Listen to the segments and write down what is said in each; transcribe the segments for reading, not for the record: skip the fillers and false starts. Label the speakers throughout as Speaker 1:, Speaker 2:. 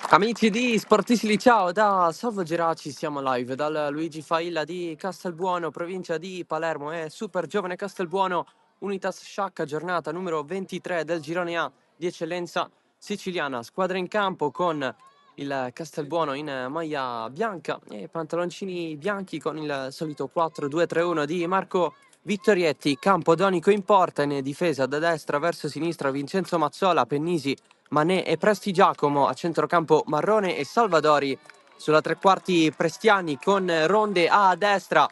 Speaker 1: Amici di Sportisili, ciao da Salvo Geraci, siamo live dal Luigi Failla di Castelbuono, provincia di Palermo e Super Giovane Castelbuono, Unitas Sciacca, giornata numero 23 del girone A di eccellenza siciliana. Squadra in campo con il Castelbuono in maglia bianca e pantaloncini bianchi con il solito 4-2-3-1 di Marco Vittorietti. Campodonico in porta, in difesa da destra verso sinistra Vincenzo Mazzola, Pennisi, Manè e Prestigiacomo, a centrocampo Marrone e Salvadori, sulla tre quarti Prestiani con Ronde a destra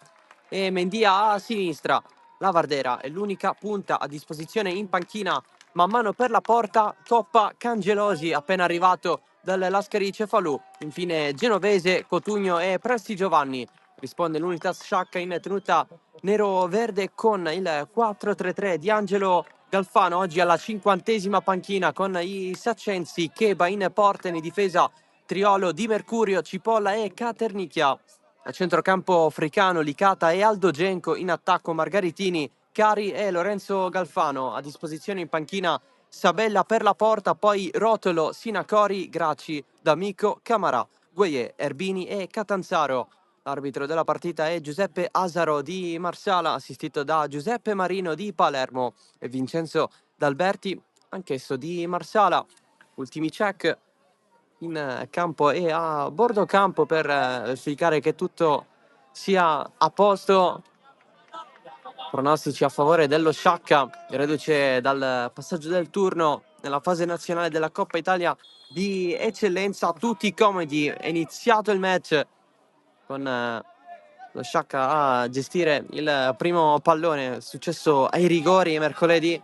Speaker 1: e Mendia a sinistra. La Vardera è l'unica punta a disposizione in panchina, man mano per la porta Coppa Cangelosi, appena arrivato dal Lascari Cefalù. Infine Genovese, Cotugno e Presti Giovanni. Risponde l'Unitas Sciacca in tenuta nero-verde con il 4-3-3 di Angelo Galfano, oggi alla 50ª panchina con i Saccensi, Cheba in porta, in difesa Triolo, Di Mercurio, Cipolla e Caternicchia. A centrocampo Fricano, Licata e Aldo Genco, in attacco Margaritini, Cari e Lorenzo Galfano. A disposizione in panchina Sabella per la porta, poi Rotolo, Sinacori, Gracci, D'Amico, Camarà, Gueye, Erbini e Catanzaro. L'arbitro della partita è Giuseppe Asaro di Marsala, assistito da Giuseppe Marino di Palermo e Vincenzo D'Alberti, anch'esso di Marsala. Ultimi check in campo e a bordo campo per verificare che tutto sia a posto. Pronostici a favore dello Sciacca, reduce dal passaggio del turno nella fase nazionale della Coppa Italia di eccellenza. Tutti comodi, è iniziato il match con lo Sciacca a gestire il primo pallone, successo ai rigori mercoledì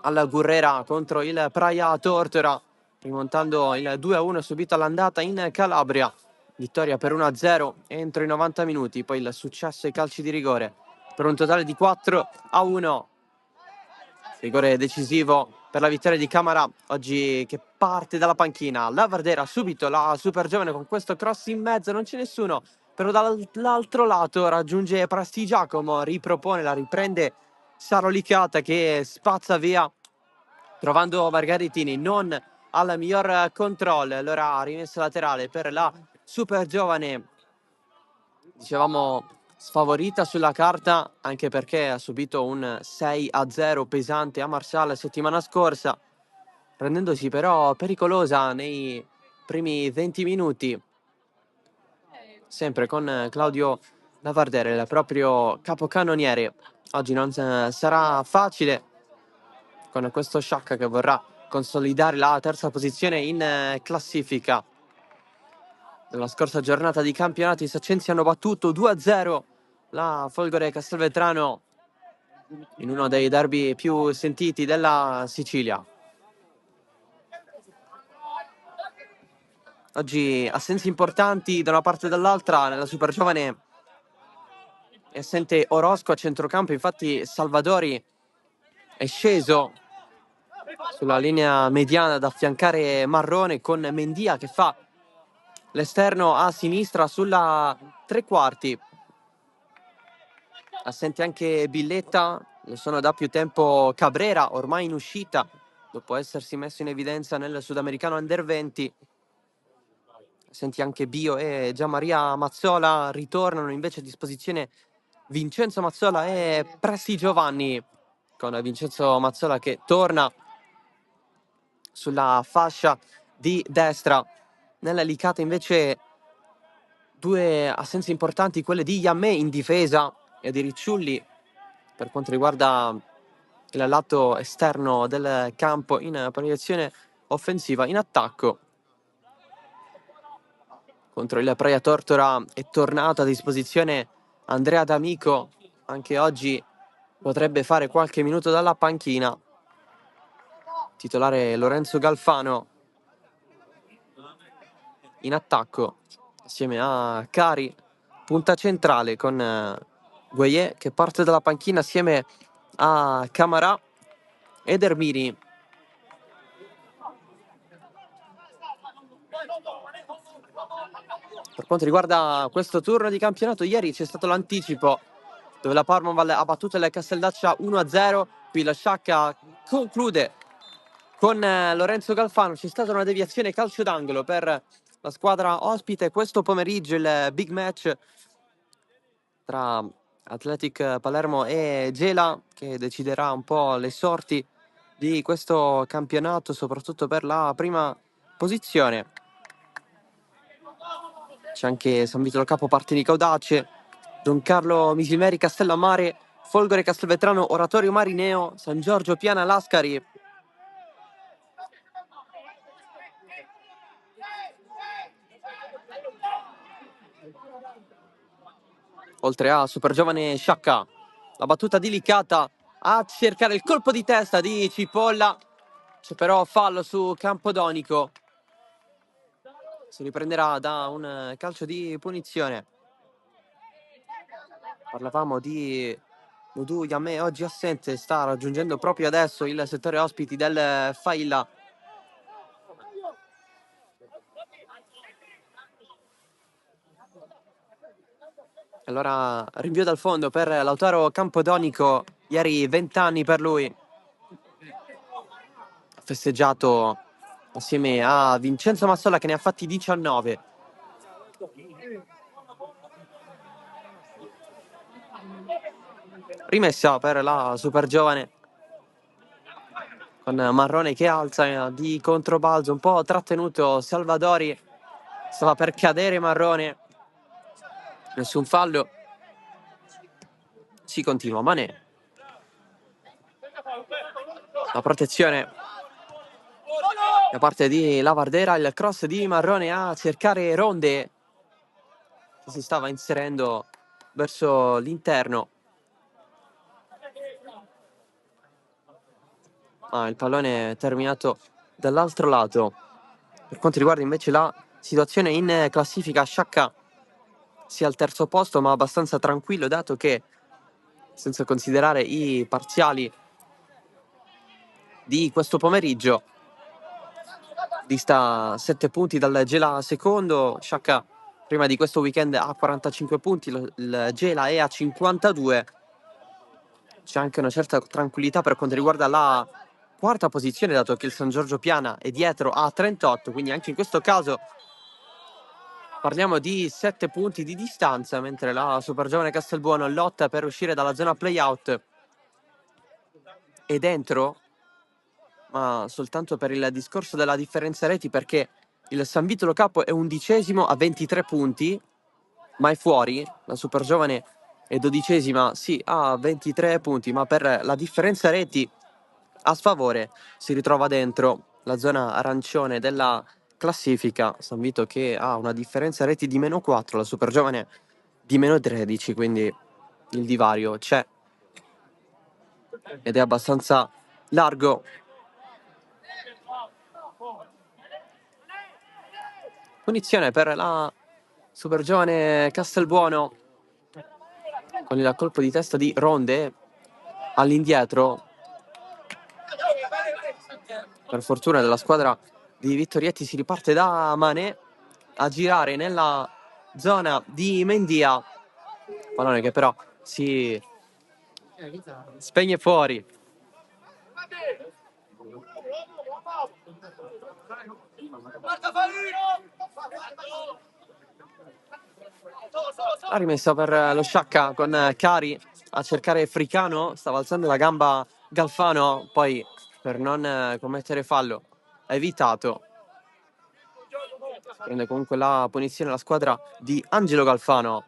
Speaker 1: alla Gurrera contro il Praia Tortora, rimontando il 2-1 subito all'andata in Calabria. Vittoria per 1-0 entro i 90 minuti, poi il successo ai calci di rigore per un totale di 4-1. Rigore decisivo per la vittoria di Camara, oggi che parte dalla panchina. La Vardera subito, la super giovane con questo cross in mezzo, non c'è nessuno, però dall'altro lato raggiunge Prestigiacomo, ripropone, la riprende Saro Licata che spazza via, trovando Margaritini non al miglior controllo. Allora rimessa laterale per la super giovane, dicevamo sfavorita sulla carta, anche perché ha subito un 6-0 pesante a Marsala settimana scorsa, rendendosi però pericolosa nei primi 20 minuti, sempre con Claudio Lavardere, il proprio capocannoniere. Oggi non sarà facile con questo Sciacca che vorrà consolidare la terza posizione in classifica. Nella scorsa giornata di campionato i Saccensi hanno battuto 2-0 la Folgore Castelvetrano in uno dei derby più sentiti della Sicilia. Oggi assenze importanti da una parte e dall'altra. Nella super giovane è assente Orosco a centrocampo, infatti Salvadori è sceso sulla linea mediana ad affiancare Marrone, con Mendia che fa l'esterno a sinistra sulla tre quarti. Assente anche Billetta, lo sono da più tempo Cabrera, ormai in uscita dopo essersi messo in evidenza nel sudamericano Under 20. Assenti anche Bio e Gianmaria Mazzola, ritornano invece a disposizione Vincenzo Mazzola e Presti Giovanni, con Vincenzo Mazzola che torna sulla fascia di destra. Nella Licata invece due assenze importanti, quelle di Yammè in difesa e di Ricciulli per quanto riguarda il lato esterno del campo in proiezione offensiva. In attacco contro il Praia Tortora è tornato a disposizione Andrea D'Amico, anche oggi potrebbe fare qualche minuto dalla panchina. Titolare Lorenzo Galfano in attacco assieme a Cari, punta centrale con Gueye che parte dalla panchina assieme a Camarà ed Ermini. Per quanto riguarda questo turno di campionato, ieri c'è stato l'anticipo dove la Parmaval ha battuto il Casteldaccia 1-0. Qui la Sciacca conclude con Lorenzo Galfano. C'è stata una deviazione calcio d'angolo per la squadra ospite. Questo pomeriggio il big match tra Athletic Palermo e Gela, che deciderà un po' le sorti di questo campionato, soprattutto per la prima posizione. C'è anche San Vito Lo Capo, Partinico Audace, Don Carlo Misimeri, Castellammare, Folgore Castelvetrano, Oratorio Marineo, San Giorgio Piana Lascari. Oltre a super giovane Sciacca, la battuta delicata a cercare il colpo di testa di Cipolla. C'è però fallo su Campodonico. Si riprenderà da un calcio di punizione. Parlavamo di Nudu Yame, oggi assente, sta raggiungendo proprio adesso il settore ospiti del Failla. Allora rinvio dal fondo per Lautaro Campodonico, ieri 20 anni per lui. Ha festeggiato assieme a Vincenzo Massola che ne ha fatti 19. Rimessa per la super giovane con Marrone che alza di controbalzo, un po' trattenuto Salvadori, stava per cadere Marrone, nessun fallo, si continua. Mané, la protezione da parte di Lavardera, il cross di Marrone a cercare Ronde che si stava inserendo verso l'interno. Il pallone è terminato dall'altro lato. Per quanto riguarda invece la situazione in classifica, Sciacca sia al terzo posto, ma abbastanza tranquillo, dato che, senza considerare i parziali di questo pomeriggio, dista 7 punti dal Gela secondo. Sciacca prima di questo weekend ha 45 punti, il Gela è a 52. C'è anche una certa tranquillità per quanto riguarda la quarta posizione, dato che il San Giorgio Piana è dietro a 38, quindi anche in questo caso parliamo di 7 punti di distanza, mentre la super giovane Castelbuono lotta per uscire dalla zona playout e dentro, ma soltanto per il discorso della differenza reti, perché il San Vito Lo Capo è 11° a 23 punti, ma è fuori. La super giovane è 12ª, sì, a 23 punti, ma per la differenza reti a sfavore si ritrova dentro la zona arancione della classifica. San Vito che ha una differenza reti di -4, la super giovane di -13, quindi il divario c'è ed è abbastanza largo. Punizione per la super giovane Castelbuono con il colpo di testa di Ronde all'indietro. Per fortuna della squadra di Vittorietti si riparte da Mané a girare nella zona di Mendia, pallone che però si spegne fuori. La rimessa per lo Sciacca con Cari a cercare Fricano, stava alzando la gamba Galfano, poi per non commettere fallo ha evitato. Prende comunque la punizione la squadra di Angelo Galfano.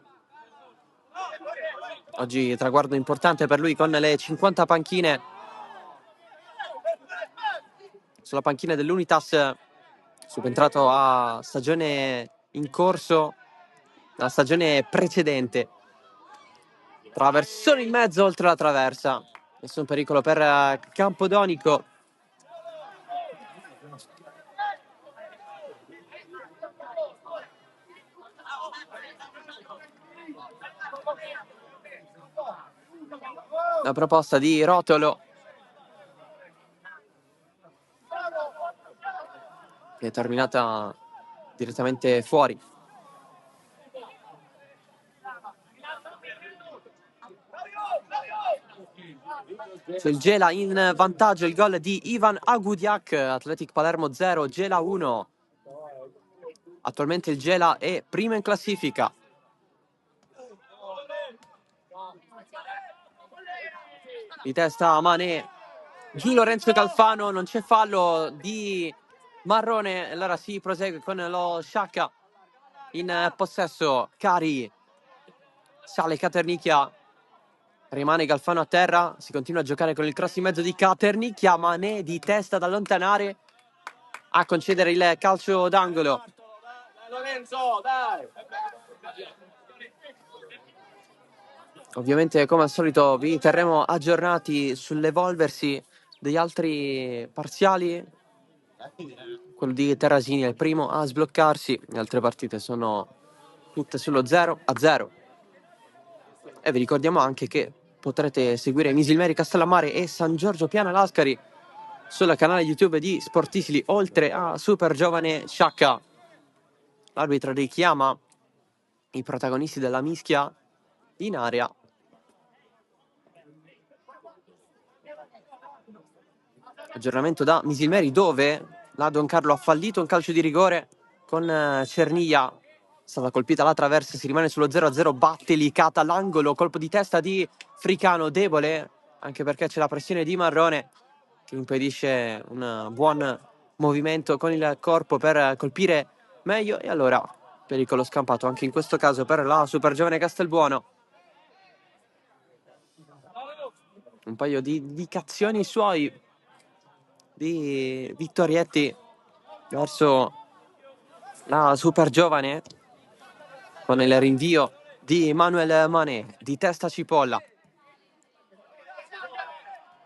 Speaker 1: Oggi traguardo importante per lui con le 50 panchine sulla panchina dell'Unitas, subentrato a stagione in corso, la stagione precedente. Traversone in mezzo oltre la traversa, nessun pericolo per Campodonico. La proposta di Rotolo. che è terminata direttamente fuori. C'è il Gela in vantaggio, il gol di Ivan Agudiak, Athletic Palermo 0, Gela 1. Attualmente il Gela è primo in classifica. Di testa Mané, giù Lorenzo Galfano, non c'è fallo di Marrone, allora si prosegue con lo Sciacca in possesso. Cari, sale Caternicchia, rimane Galfano a terra, si continua a giocare con il cross in mezzo di Caternicchia, Mané di testa da allontanare a concedere il calcio d'angolo. Lorenzo, dai! Ovviamente, come al solito, vi terremo aggiornati sull'evolversi degli altri parziali. Quello di Terrasini è il primo a sbloccarsi, le altre partite sono tutte sullo 0-0. E vi ricordiamo anche che potrete seguire Misilmeri Castellammare e San Giorgio Piana Lascari sul canale YouTube di Sportisili, oltre a Super Giovane Sciacca. L'arbitro richiama i protagonisti della mischia in area. Aggiornamento da Misilmeri, dove la Don Carlo ha fallito un calcio di rigore con Cerniglia. È stata colpita la traversa, si rimane sullo 0-0, batte Licata all'angolo, colpo di testa di Fricano, debole, anche perché c'è la pressione di Marrone che impedisce un buon movimento con il corpo per colpire meglio, e allora pericolo scampato anche in questo caso per la super giovane Castelbuono. Un paio di indicazioni suoi di Vittorietti verso la super giovane con il rinvio di Manuel Mané di testa Cipolla.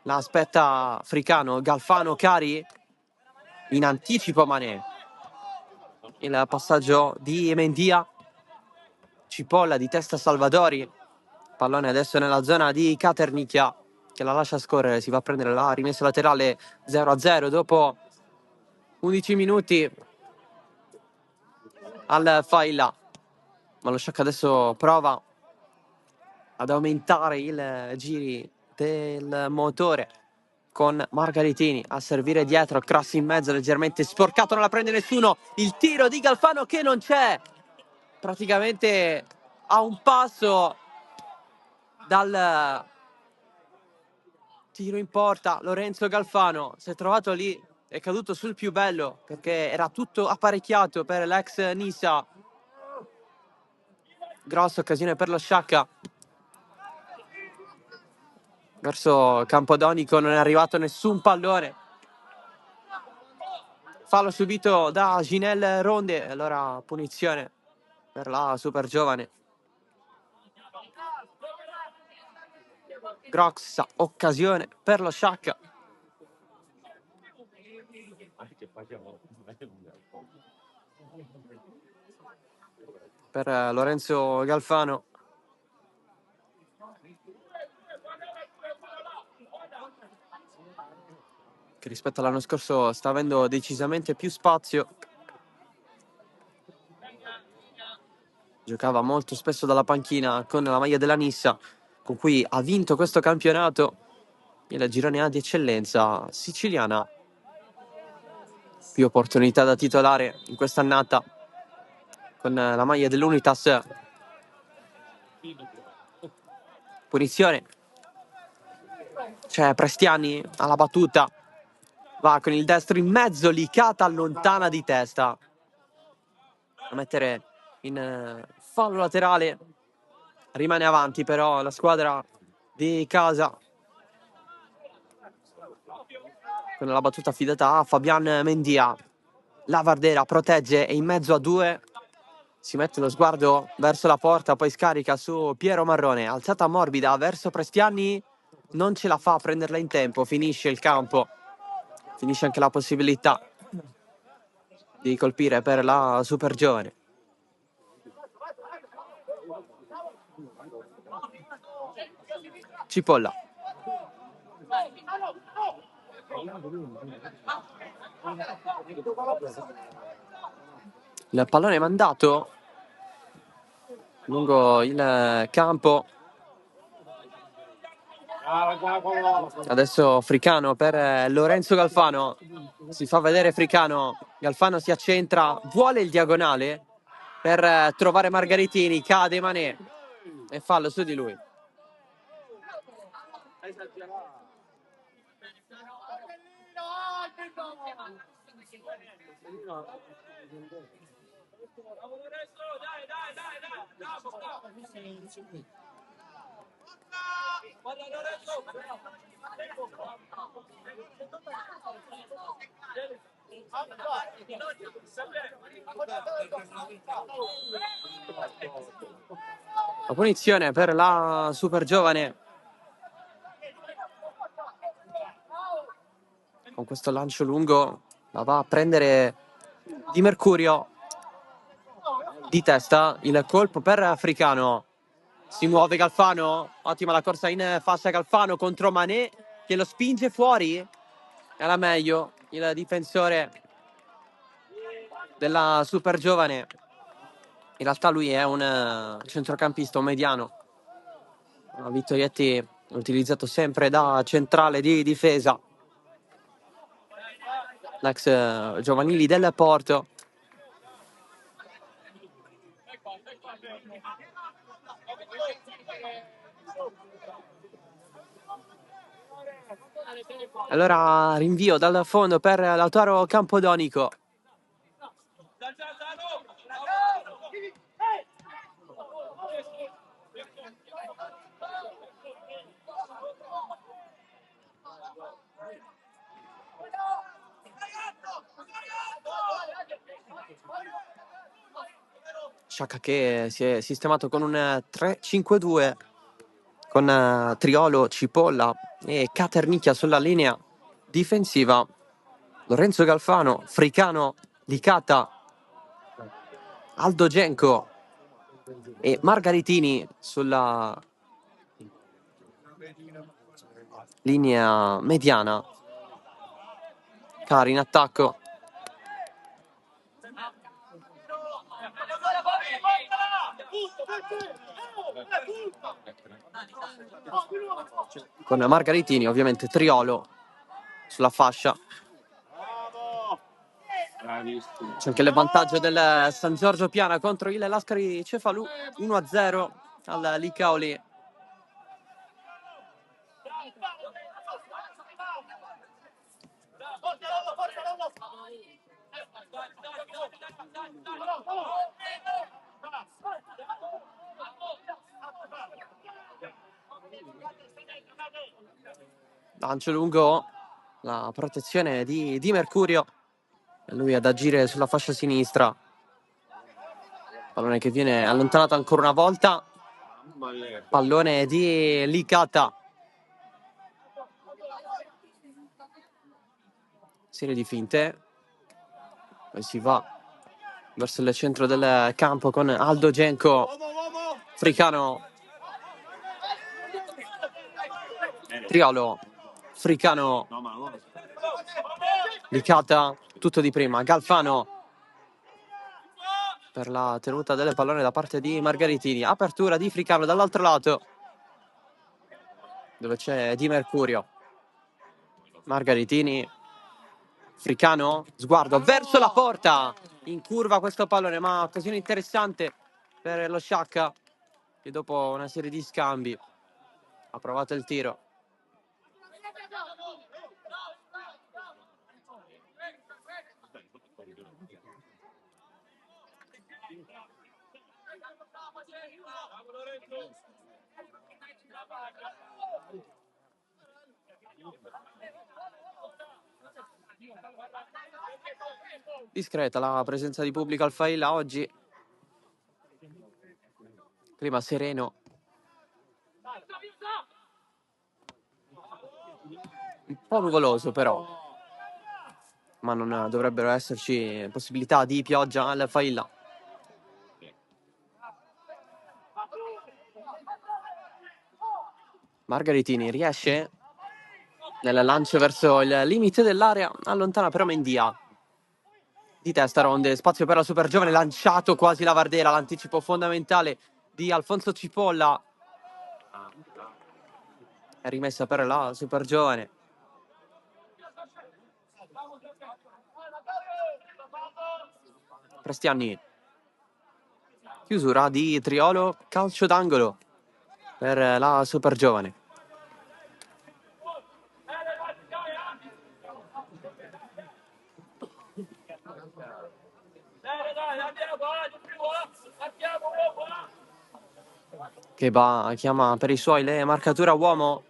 Speaker 1: La aspetta Fricano, Galfano, Cari in anticipo Mané. Il passaggio di Mendia, Cipolla di testa Salvadori, pallone adesso nella zona di Caternicchia che la lascia scorrere, si va a prendere la rimessa laterale 0-0 dopo 11 minuti al Failla, ma lo Sciacca adesso prova ad aumentare i giri del motore con Margaritini a servire dietro, cross in mezzo leggermente sporcato, non la prende nessuno, il tiro di Galfano che non c'è, praticamente a un passo dal tiro in porta. Lorenzo Galfano si è trovato lì, è caduto sul più bello perché era tutto apparecchiato per l'ex Nisa. Grossa occasione per lo Sciacca. Verso Campodonico non è arrivato nessun pallone. Fallo subito da Ginel Ronde, allora punizione per la super giovane. Grossa occasione per lo Sciacca. Per Lorenzo Galfano. Che rispetto all'anno scorso sta avendo decisamente più spazio. Giocava molto spesso dalla panchina con la maglia della Nissa, con cui ha vinto questo campionato. Il girone A di eccellenza siciliana. Più opportunità da titolare in quest'annata con la maglia dell'Unitas. Punizione. C'è Prestiani alla battuta. Va con il destro in mezzo, Licata allontana di testa. A mettere in fallo laterale. Rimane avanti però la squadra di casa. Con la battuta affidata a Fabian Mendia. Lavardera protegge e in mezzo a due si mette lo sguardo verso la porta, poi scarica su Piero Marrone, alzata morbida verso Prestiani, non ce la fa a prenderla in tempo, finisce il campo, finisce anche la possibilità di colpire per la super giovane. Cipolla. Il pallone mandato lungo il campo. Adesso Fricano per Lorenzo Galfano. Si fa vedere Fricano. Galfano si accentra, vuole il diagonale per trovare Margaritini. Cade Mané e fallo su di lui. La punizione per la super giovane. Con questo lancio lungo la va a prendere Di Mercurio. Di testa il colpo per Africano. Si muove Galfano. Ottima la corsa in fascia Galfano contro Mané che lo spinge fuori. Era meglio il difensore della super giovane. In realtà lui è un centrocampista, un mediano. Vittorietti è utilizzato sempre da centrale di difesa. L'ex giovanili del Porto. Allora rinvio dal fondo per Lautaro Campodonico. Sciacca che si è sistemato con un 3-5-2 con Triolo, Cipolla e Caternicchia sulla linea difensiva. Lorenzo Galfano, Fricano, Licata, Aldo Genco e Margaritini sulla linea mediana. Cari in attacco. Con Margaritini, ovviamente Triolo sulla fascia. C'è anche il vantaggio del San Giorgio Piana contro il Lascari Cefalù, 1-0 al Licaoli. Lancio lungo, la protezione di Mercurio. E lui ad agire sulla fascia sinistra. Pallone che viene allontanato ancora una volta. Pallone di Licata. Serie di finte. Poi si va verso il centro del campo con Aldo Genco. Fricano. Triolo. Fricano. Licata. Tutto di prima. Galfano. Per la tenuta del pallone da parte di Margaritini. Apertura di Fricano dall'altro lato, dove c'è Di Mercurio. Margaritini. Fricano. Sguardo verso la porta. In curva questo pallone, ma occasione interessante per lo Sciacca, che dopo una serie di scambi ha provato il tiro. Discreta la presenza di pubblico al Failla oggi. Clima sereno. Un po' nuvoloso però, ma non dovrebbero esserci possibilità di pioggia al Failla. Margaritini riesce nel lancio verso il limite dell'area, allontana però Mendia. Di testa Ronde, spazio per la super giovane, lanciato quasi la Vardera, l'anticipo fondamentale di Alfonso Cipolla. È rimessa per la super giovane. Prestiani. Chiusura di Triolo, calcio d'angolo per la super giovane. Che chiama per i suoi le marcatura uomo.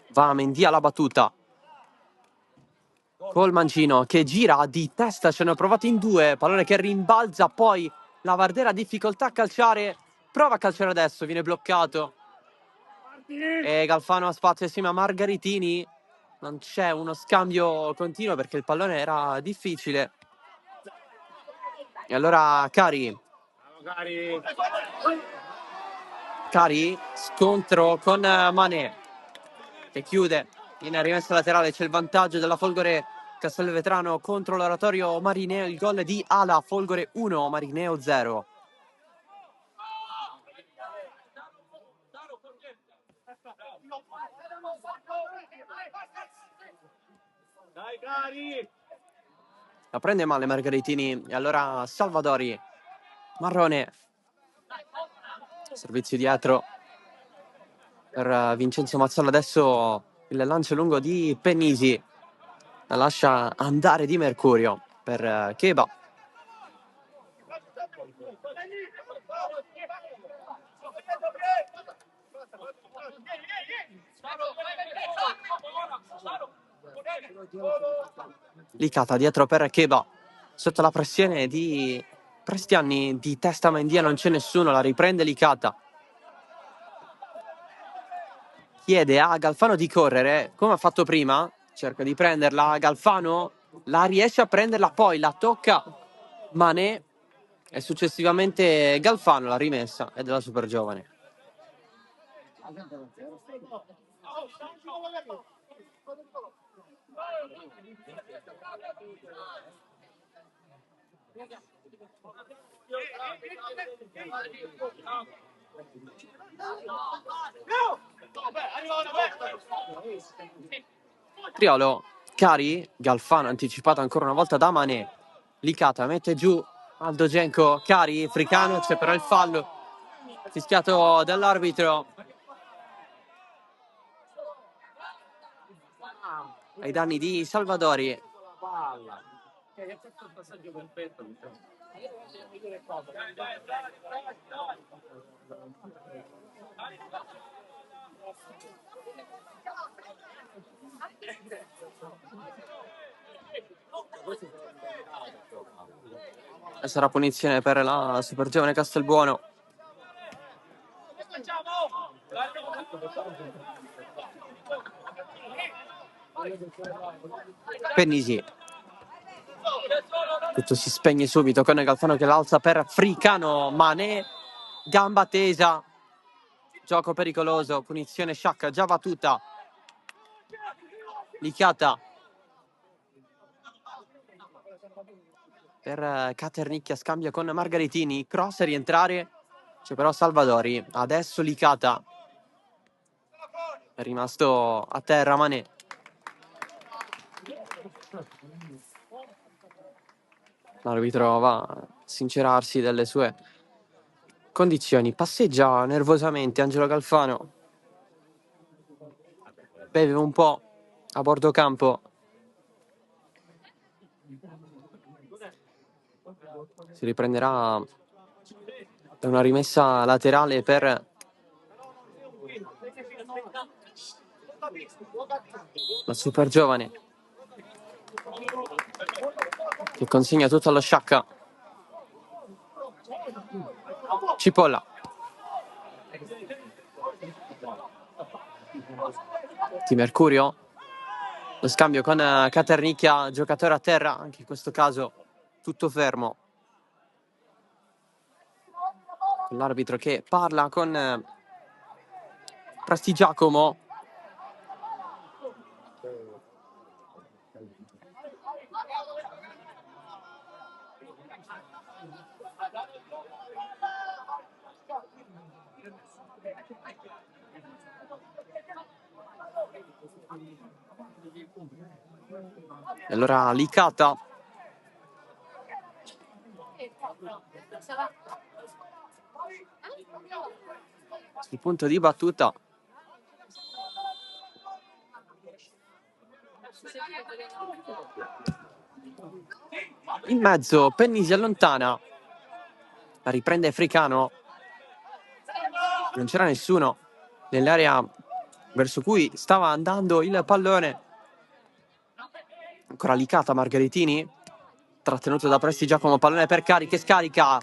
Speaker 1: Va Mendy alla battuta. Col mancino che gira di testa, ci hanno provato in due, pallone che rimbalza, poi la Vardera ha difficoltà a calciare, prova a calciare adesso, viene bloccato. E Galfano ha spazio assieme a Margaritini, non c'è uno scambio continuo perché il pallone era difficile. E allora Cari, scontro con Mané, che chiude in rimessa laterale, c'è il vantaggio della Folgore Castelvetrano contro l'oratorio Marineo, il gol di Ala, Folgore 1, Marineo 0. La prende male Margaritini e allora Salvadori, Marrone, servizio dietro per Vincenzo Mazzola, adesso il lancio lungo di Pennisi, la lascia andare di Mercurio per Cheba. Licata dietro per Cheba, sotto la pressione di Prestiani, di testa Mendia non c'è nessuno, la riprende Licata. Chiede a Galfano di correre, come ha fatto prima, cerca di prenderla, Galfano la riesce a prenderla, poi la tocca Mané e successivamente Galfano la rimessa è della super giovane. Triolo, Cari, Galfano anticipato ancora una volta da Mané. Licata mette giù Aldo Genco, Cari, Africano, c'è però il fallo fischiato dall'arbitro ai danni di Salvadori. E sarà punizione per la super giovane Castelbuono. Pennisi. Tutto si spegne subito con Galfano che l'alza per Fricano. Mané, gamba tesa. Gioco pericoloso, punizione sciacca già battuta. Licata per Caternicchia, scambia con Margaritini, cross a rientrare, c'è però Salvadori, adesso Licata, è rimasto a terra Mané. L'arbitro va a sincerarsi delle sue condizioni, passeggia nervosamente Angelo Galfano, beve un po' a bordo campo. Si riprenderà da una rimessa laterale per la super giovane che consegna tutto allo Sciacca. Cipolla. Di Mercurio. Lo scambio con Caternicchia, giocatore a terra, anche in questo caso tutto fermo. Con l'arbitro che parla con Prestigiacomo. E allora Licata. Sul punto di battuta. In mezzo Penny si allontana. La riprende Fricano. Non c'era nessuno nell'area verso cui stava andando il pallone. Ancora Licata, Margheritini. Trattenuto da Prestigiacomo, pallone per Cari che scarica.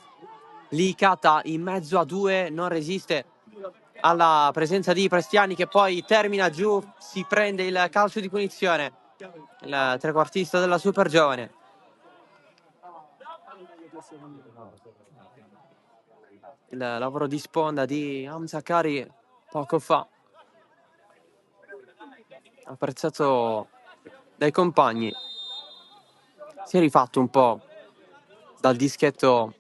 Speaker 1: Licata in mezzo a due, non resiste alla presenza di Prestiani che poi termina giù, si prende il calcio di punizione. Il trequartista della Super Giovane. Il lavoro di sponda di Hamza Cari poco fa, apprezzato dai compagni. Si è rifatto un po' dal dischetto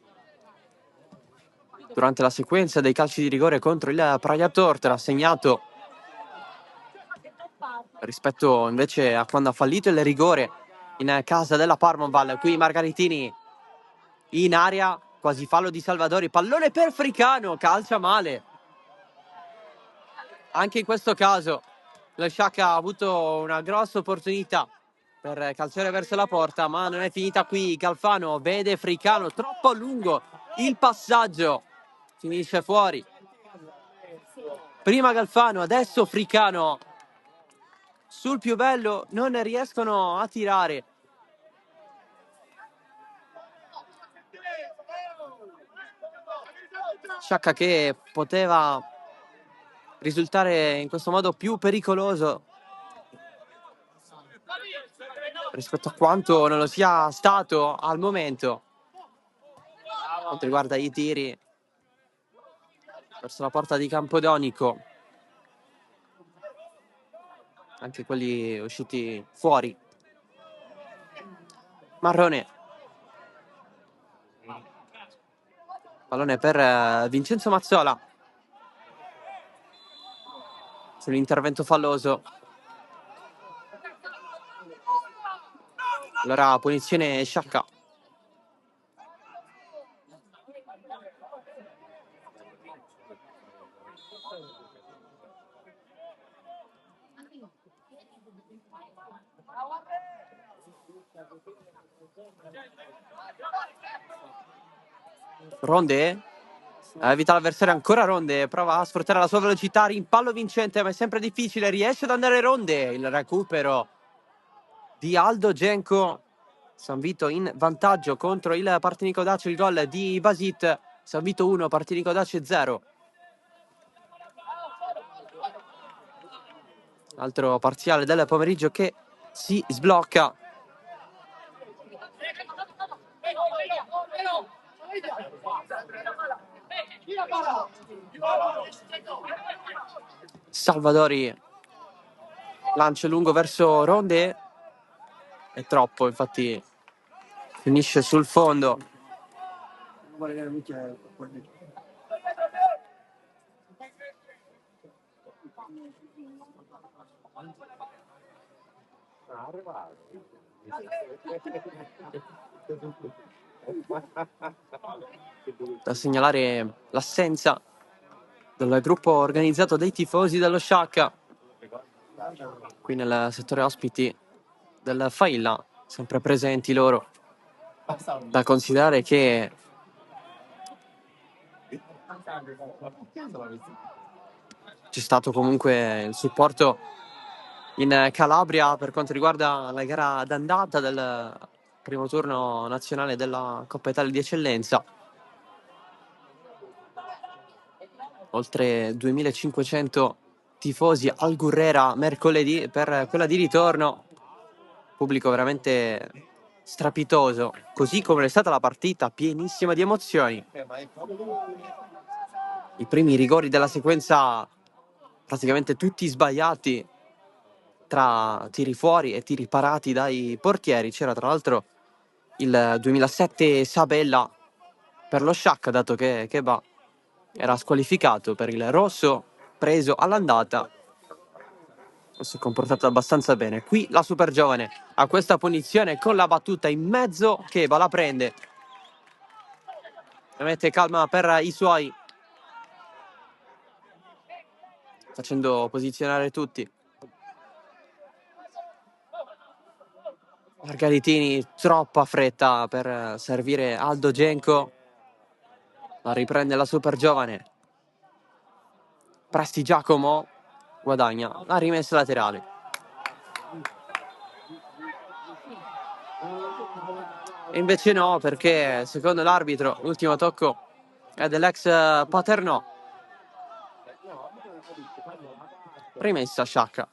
Speaker 1: durante la sequenza dei calci di rigore contro il Praia Tortora, ha segnato rispetto invece a quando ha fallito il rigore in casa della Parmaval. Qui Margaritini in aria, quasi fallo di Salvadori, pallone per Fricano, calcia male. Anche in questo caso lo Sciacca ha avuto una grossa opportunità per calciare verso la porta, ma non è finita qui. Galfano vede Fricano, troppo lungo il passaggio, finisce fuori. Prima Galfano, adesso Fricano. Sul più bello non riescono a tirare. Sciacca che poteva risultare in questo modo più pericoloso rispetto a quanto non lo sia stato al momento. Per quanto riguarda i tiri verso la porta di Campodonico, anche quelli usciti fuori. Marrone, pallone per Vincenzo Mazzola sull'intervento falloso. Allora punizione Sciacca. Ronde evita l'avversario, ancora Ronde, prova a sfruttare la sua velocità, rimpallo vincente, ma è sempre difficile, riesce ad andare Ronde, il recupero di Aldo Genco. San Vito in vantaggio contro il Partinico Dace, il gol di Basit. San Vito 1, Partinico Dace 0. Altro parziale del pomeriggio che si sblocca. Salvadori lancia lungo verso Ronde, è troppo, infatti finisce sul fondo. Da segnalare l'assenza del gruppo organizzato dei tifosi dello Sciacca qui nel settore ospiti del Failla, sempre presenti loro. Da considerare che c'è stato comunque il supporto in Calabria per quanto riguarda la gara d'andata del primo turno nazionale della Coppa Italia di Eccellenza. Oltre 2500 tifosi al Gurrera mercoledì per quella di ritorno. pubblico veramente strepitoso, così come è stata la partita, pienissima di emozioni. I primi rigori della sequenza praticamente tutti sbagliati, tra tiri fuori e tiri parati dai portieri. C'era tra l'altro il 2007 Sabella per lo Sciacca, dato che Keba era squalificato per il rosso preso all'andata. Si è comportato abbastanza bene. Qui la super giovane ha questa punizione con la battuta in mezzo. Keba la prende e mette calma per i suoi, facendo posizionare tutti. Margaritini, troppa fretta per servire Aldo Genco. La riprende la super giovane. Presti Giacomo guadagna la rimessa laterale. E invece no, perché secondo l'arbitro l'ultimo tocco è dell'ex Paternò. Rimessa Sciacca.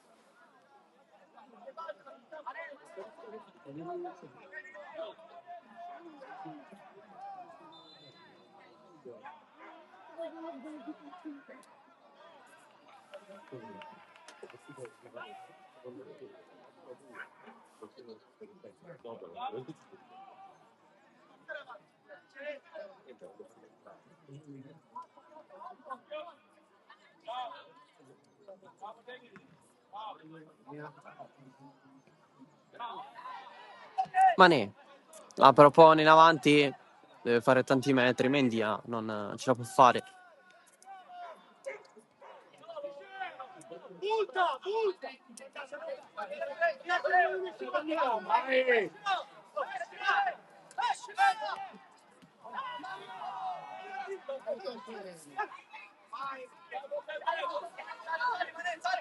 Speaker 1: Mané la propone in avanti, deve fare tanti metri, Mendia non ce la può fare.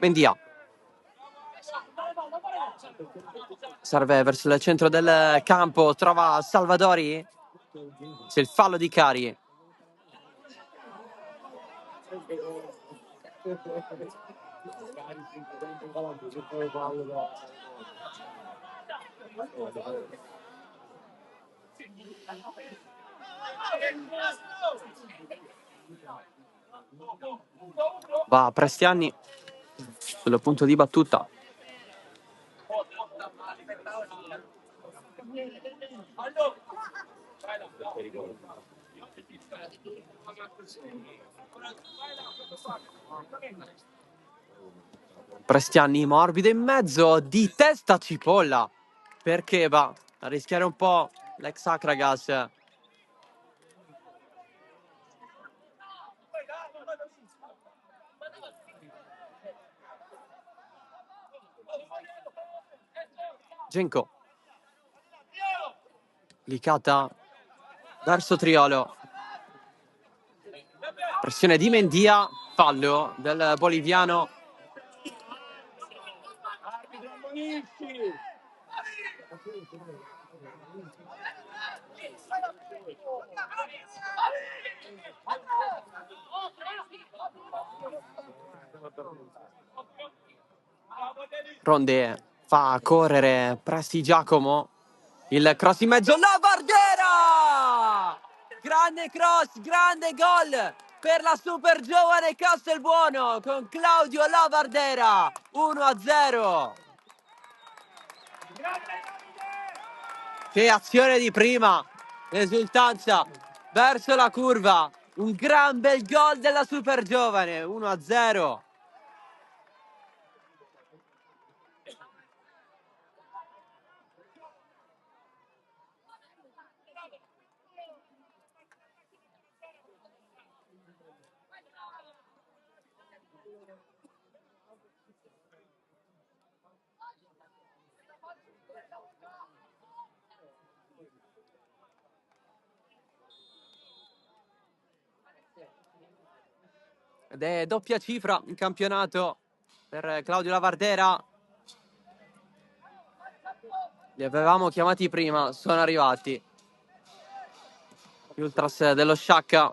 Speaker 1: Mendia serve verso il centro del campo, trova Salvadori. C'è il fallo di Cari. Va Prestiani sul punto di battuta. Prestiani morbido in mezzo, di testa cipolla per Keba, a rischiare un po' l'ex Akragas. Genco Licata verso Triolo, pressione di Mendia, fallo del boliviano. Ronde fa correre Presti Giacomo, il cross in mezzo, la Bardera! Grande cross, grande gol per la super giovane Castelbuono con Claudio Lavardera, 1-0. Che azione di prima, esultanza verso la curva, un gran bel gol della super giovane, 1-0. Ed è doppia cifra in campionato per Claudio Lavardera. Li avevamo chiamati prima, sono arrivati. Gli ultras dello Sciacca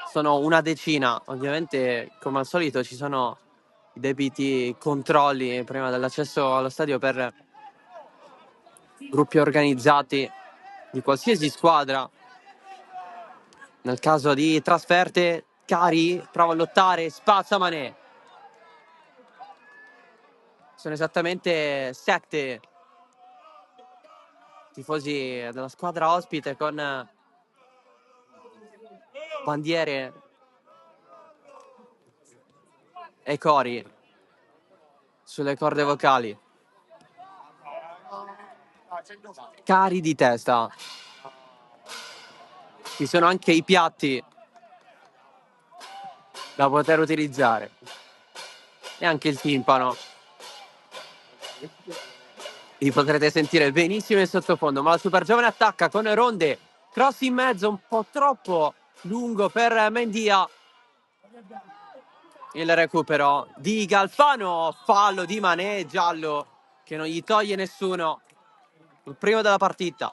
Speaker 1: sono una decina. Ovviamente, come al solito, ci sono debiti controlli prima dell'accesso allo stadio per gruppi organizzati di qualsiasi squadra. Nel caso di trasferte, Cari prova a lottare, spazza Mané. Sono esattamente 7 tifosi della squadra ospite con bandiere e cori sulle corde vocali. Cari di testa. Ci sono anche i piatti da poter utilizzare e anche il timpano. Li potrete sentire benissimo in sottofondo, ma la super giovane attacca con Ronde, cross in mezzo un po' troppo lungo per Mendia. Il recupero di Galfano, fallo di Mané, giallo che non gli toglie nessuno, il primo della partita.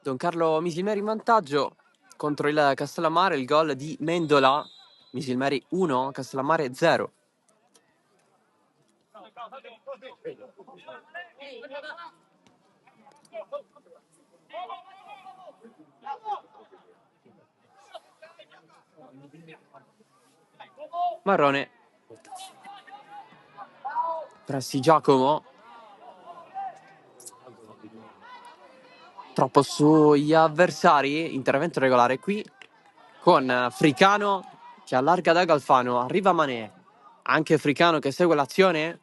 Speaker 1: Don Carlo Misilmeri in vantaggio contro il Castellammare, il gol di Mendola. Misilmeri 1, Castellammare 0. Marrone. Pressi Giacomo. Troppo sugli avversari. Intervento regolare qui con Fricano che allarga da Galfano. Arriva Mané. Anche Fricano che segue l'azione.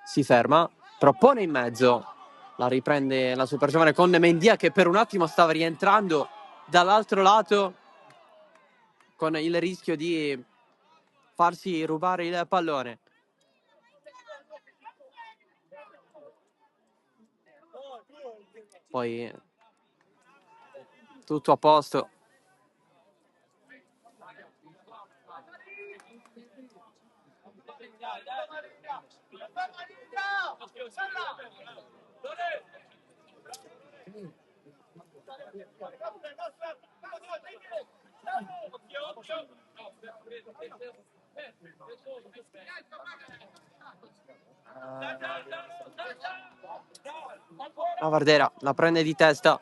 Speaker 1: Si ferma. Propone in mezzo. La riprende la super giovane con Mendia che per un attimo stava rientrando dall'altro lato con il rischio di farsi rubare il pallone. Poi tutto a posto. La Vardera la prende di testa.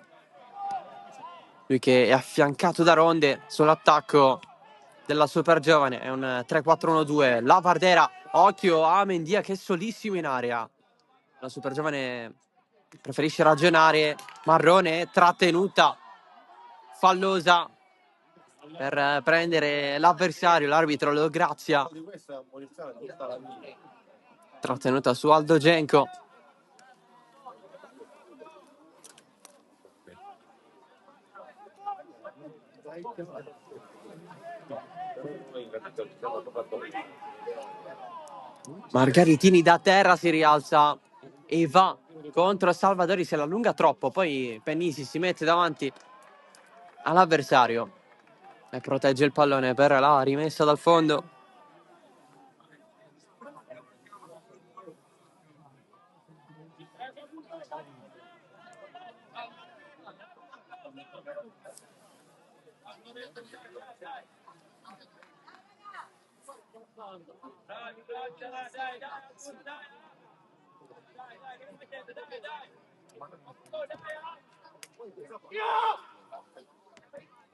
Speaker 1: Lui che è affiancato da Ronde sull'attacco della super giovane. È un 3-4-1-2. La Vardera, occhio a Mendia che è solissimo in area. La super giovane preferisce ragionare. Marrone trattenuta fallosa per prendere l'avversario. L'arbitro lo grazia. Trattenuta su Aldo Genco. Margaritini da terra si rialza e va contro Salvadori, se la allunga troppo, poi Pennisi si mette davanti all'avversario e protegge il pallone per la rimessa dal fondo.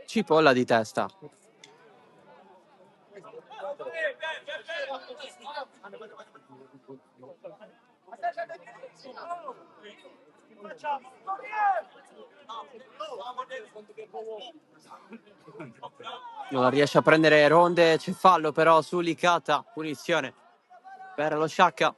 Speaker 1: Cipolla di testa. Non riesce a prendere Ronde, c'è fallo però su Licata, punizione per lo Sciacca.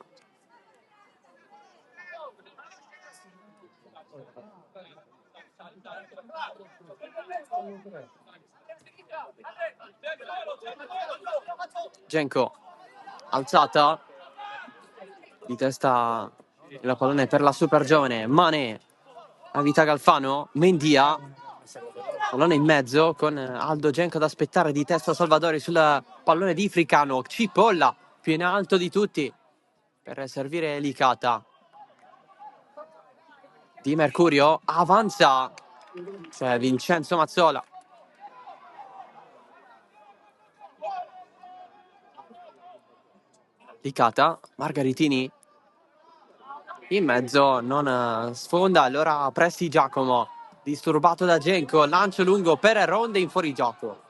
Speaker 1: Genco, alzata di testa la pallone per la super giovane Mané, a vita Galfano, Mendia, pallone in mezzo con Aldo Genco ad aspettare di testa Salvadori sul pallone di Fricano. Cipolla più in alto di tutti per servire Licata. Di Mercurio avanza, c'è Vincenzo Mazzola. Licata, Margaritini in mezzo, non sfonda, allora Presti Giacomo, disturbato da Genco, lancio lungo per Ronde in fuorigioco.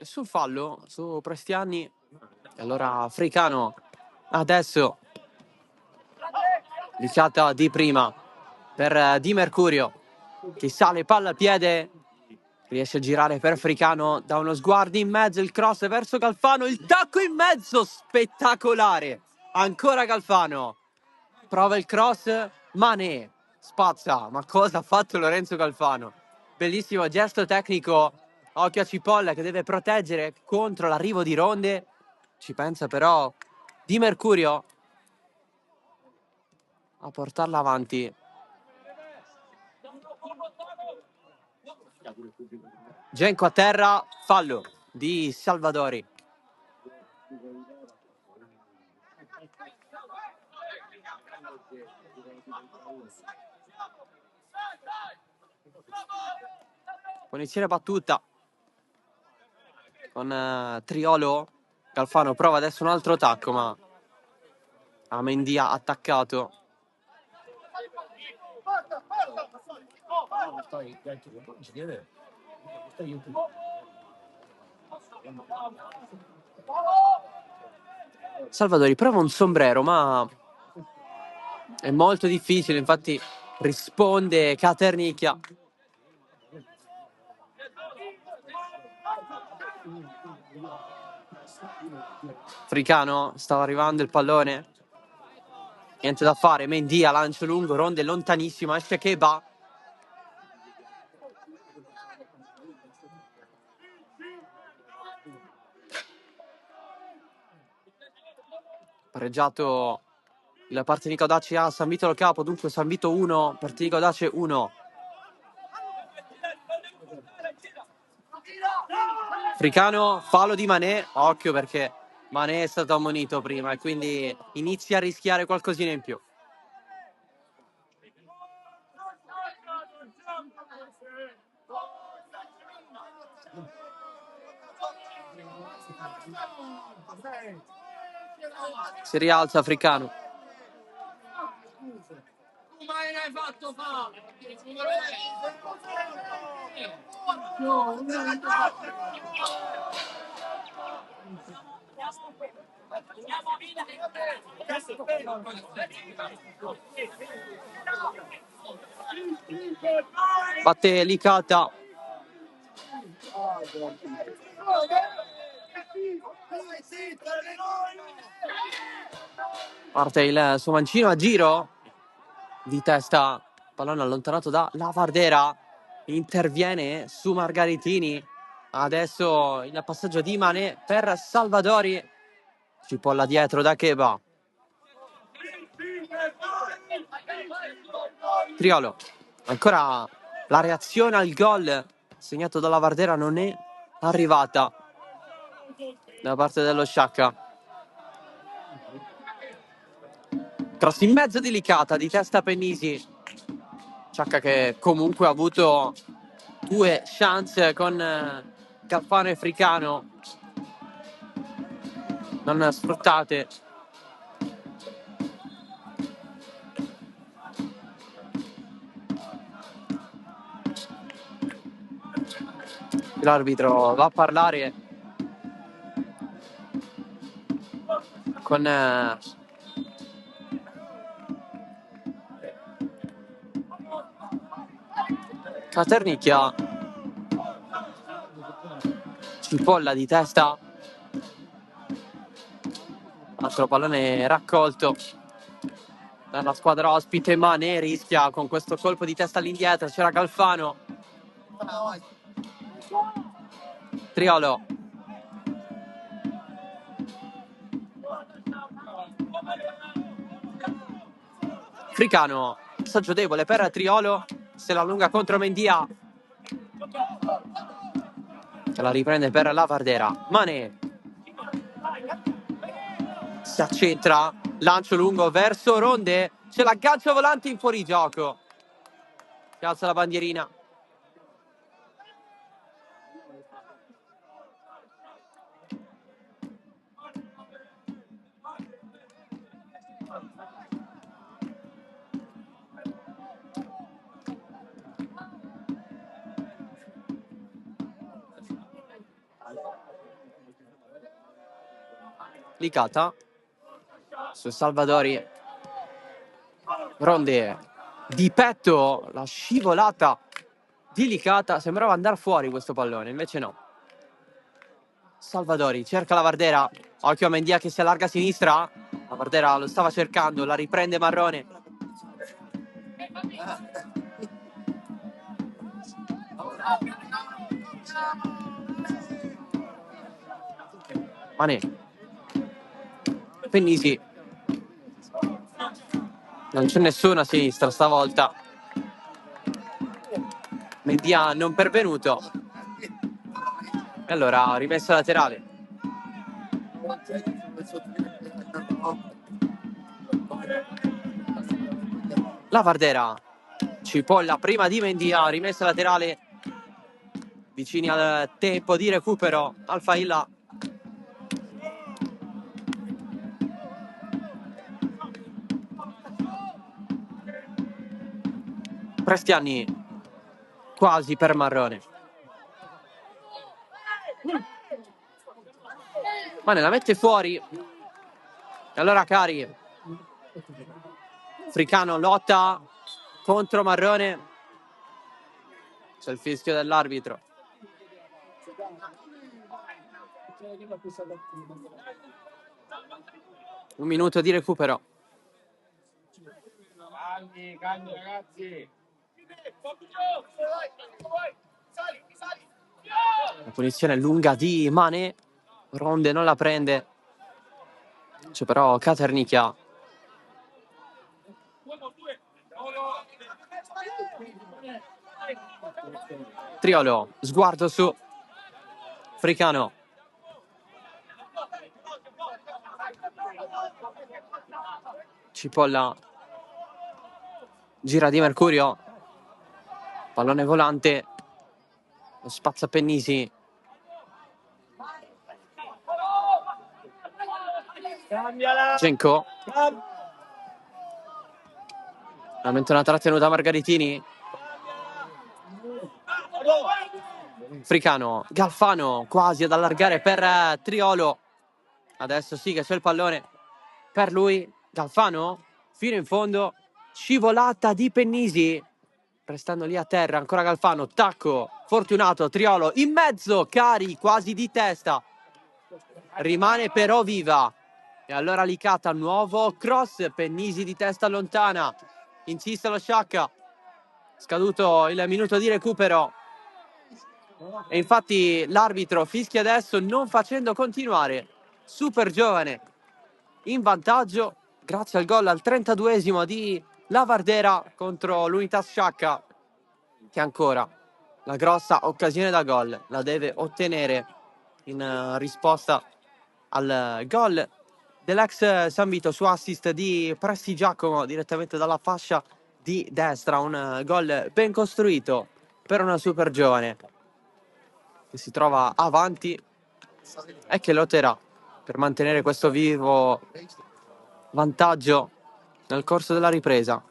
Speaker 1: Sul fallo su Prestiani, allora Africano adesso licata di prima per Di Mercurio che sale palla a piede, riesce a girare per Africano, da uno sguardo in mezzo, il cross verso Galfano, il tacco in mezzo spettacolare, ancora Galfano prova il cross, Mané spazza, ma cosa ha fatto Lorenzo Galfano? Bellissimo gesto tecnico, occhio a Cipolla che deve proteggere contro l'arrivo di Ronde, ci pensa però Di Mercurio a portarla avanti. Genco a terra, fallo di Salvadori. Punizione battuta con Triolo. Galfano prova adesso un altro attacco, ma Amendia attaccato. Salvadori prova un sombrero, ma è molto difficile, infatti risponde Caternicchia. Africano, stava arrivando il pallone. Niente da fare, Mendia, lancio lungo, Ronde lontanissima, esce Keba. Pareggiato il Partinico Daci a San Vito Lo Capo, dunque San Vito 1, Partinico Daci 1. Africano, fallo di Mané, occhio perché Mané è stato ammonito prima e quindi inizia a rischiare qualcosina in più. Si rialza Africano. Batte Licata. Parte il suo mancino a giro di testa, pallone allontanato da Lavardera, interviene su Margaritini, adesso il passaggio di Mané per Salvadori, Cipolla dietro da Keba. Triolo, ancora la reazione al gol segnato da Lavardera non è arrivata da parte dello Sciacca. Cross in mezzo di Licata, di testa Pennisi. Sciacca che comunque ha avuto due chance con Galfano e Africano non sfruttate. L'arbitro va a parlare con Caternicchia. Cipolla di testa, altro pallone raccolto dalla squadra ospite. Mané rischia con questo colpo di testa all'indietro, c'era Galfano. Triolo Fricano, passaggio debole per Triolo, se la allunga contro Mendia, che la riprende per Lavardera. Mané si accentra, lancio lungo verso Ronde, c'è l'aggancio volante in fuorigioco, si alza la bandierina. Licata su Salvadori, Ronde di petto, la scivolata di Licata, sembrava andare fuori questo pallone, invece no. Salvadori cerca Lavardera, occhio a Mendia che si allarga a sinistra, Lavardera lo stava cercando, la riprende Marrone. Mané, Pennisi, non c'è nessuno a sinistra stavolta, Mendia non pervenuto, e allora rimessa laterale. Lavardera, Cipolla prima di Mendia, rimessa laterale, vicini al tempo di recupero, Alfailla. Prestiani quasi per Marrone. Mane la mette fuori. E allora Cari. Fricano lotta contro Marrone. C'è il fischio dell'arbitro. Un minuto di recupero.
Speaker 2: Calmi ragazzi.
Speaker 1: La punizione lunga di Mane. Ronde non la prende. C'è però Caternicchia. Triolo, sguardo su Fricano. Cipolla gira di Mercurio, pallone volante, lo spazza Pennisi. Genco, veramente una trattenuta Margaritini. Fricano, Galfano quasi ad allargare per Triolo. Adesso sì che c'è il pallone per lui. Galfano fino in fondo, scivolata di Pennisi, restando lì a terra. Ancora Galfano, tacco fortunato, Triolo in mezzo, Cari quasi di testa, rimane però viva. E allora Licata, nuovo cross, Pennisi di testa lontana, insiste lo Sciacca, scaduto il minuto di recupero. E infatti l'arbitro fischia adesso, non facendo continuare. Super giovane in vantaggio grazie al gol al 32esimo di Lavardera contro l'Unitas Sciacca, che ancora la grossa occasione da gol la deve ottenere in risposta al gol dell'ex San Vito su assist di Presti Giacomo direttamente dalla fascia di destra. Un gol ben costruito per una super giovane che si trova avanti e che lotterà per mantenere questo vivo vantaggio nel corso della ripresa,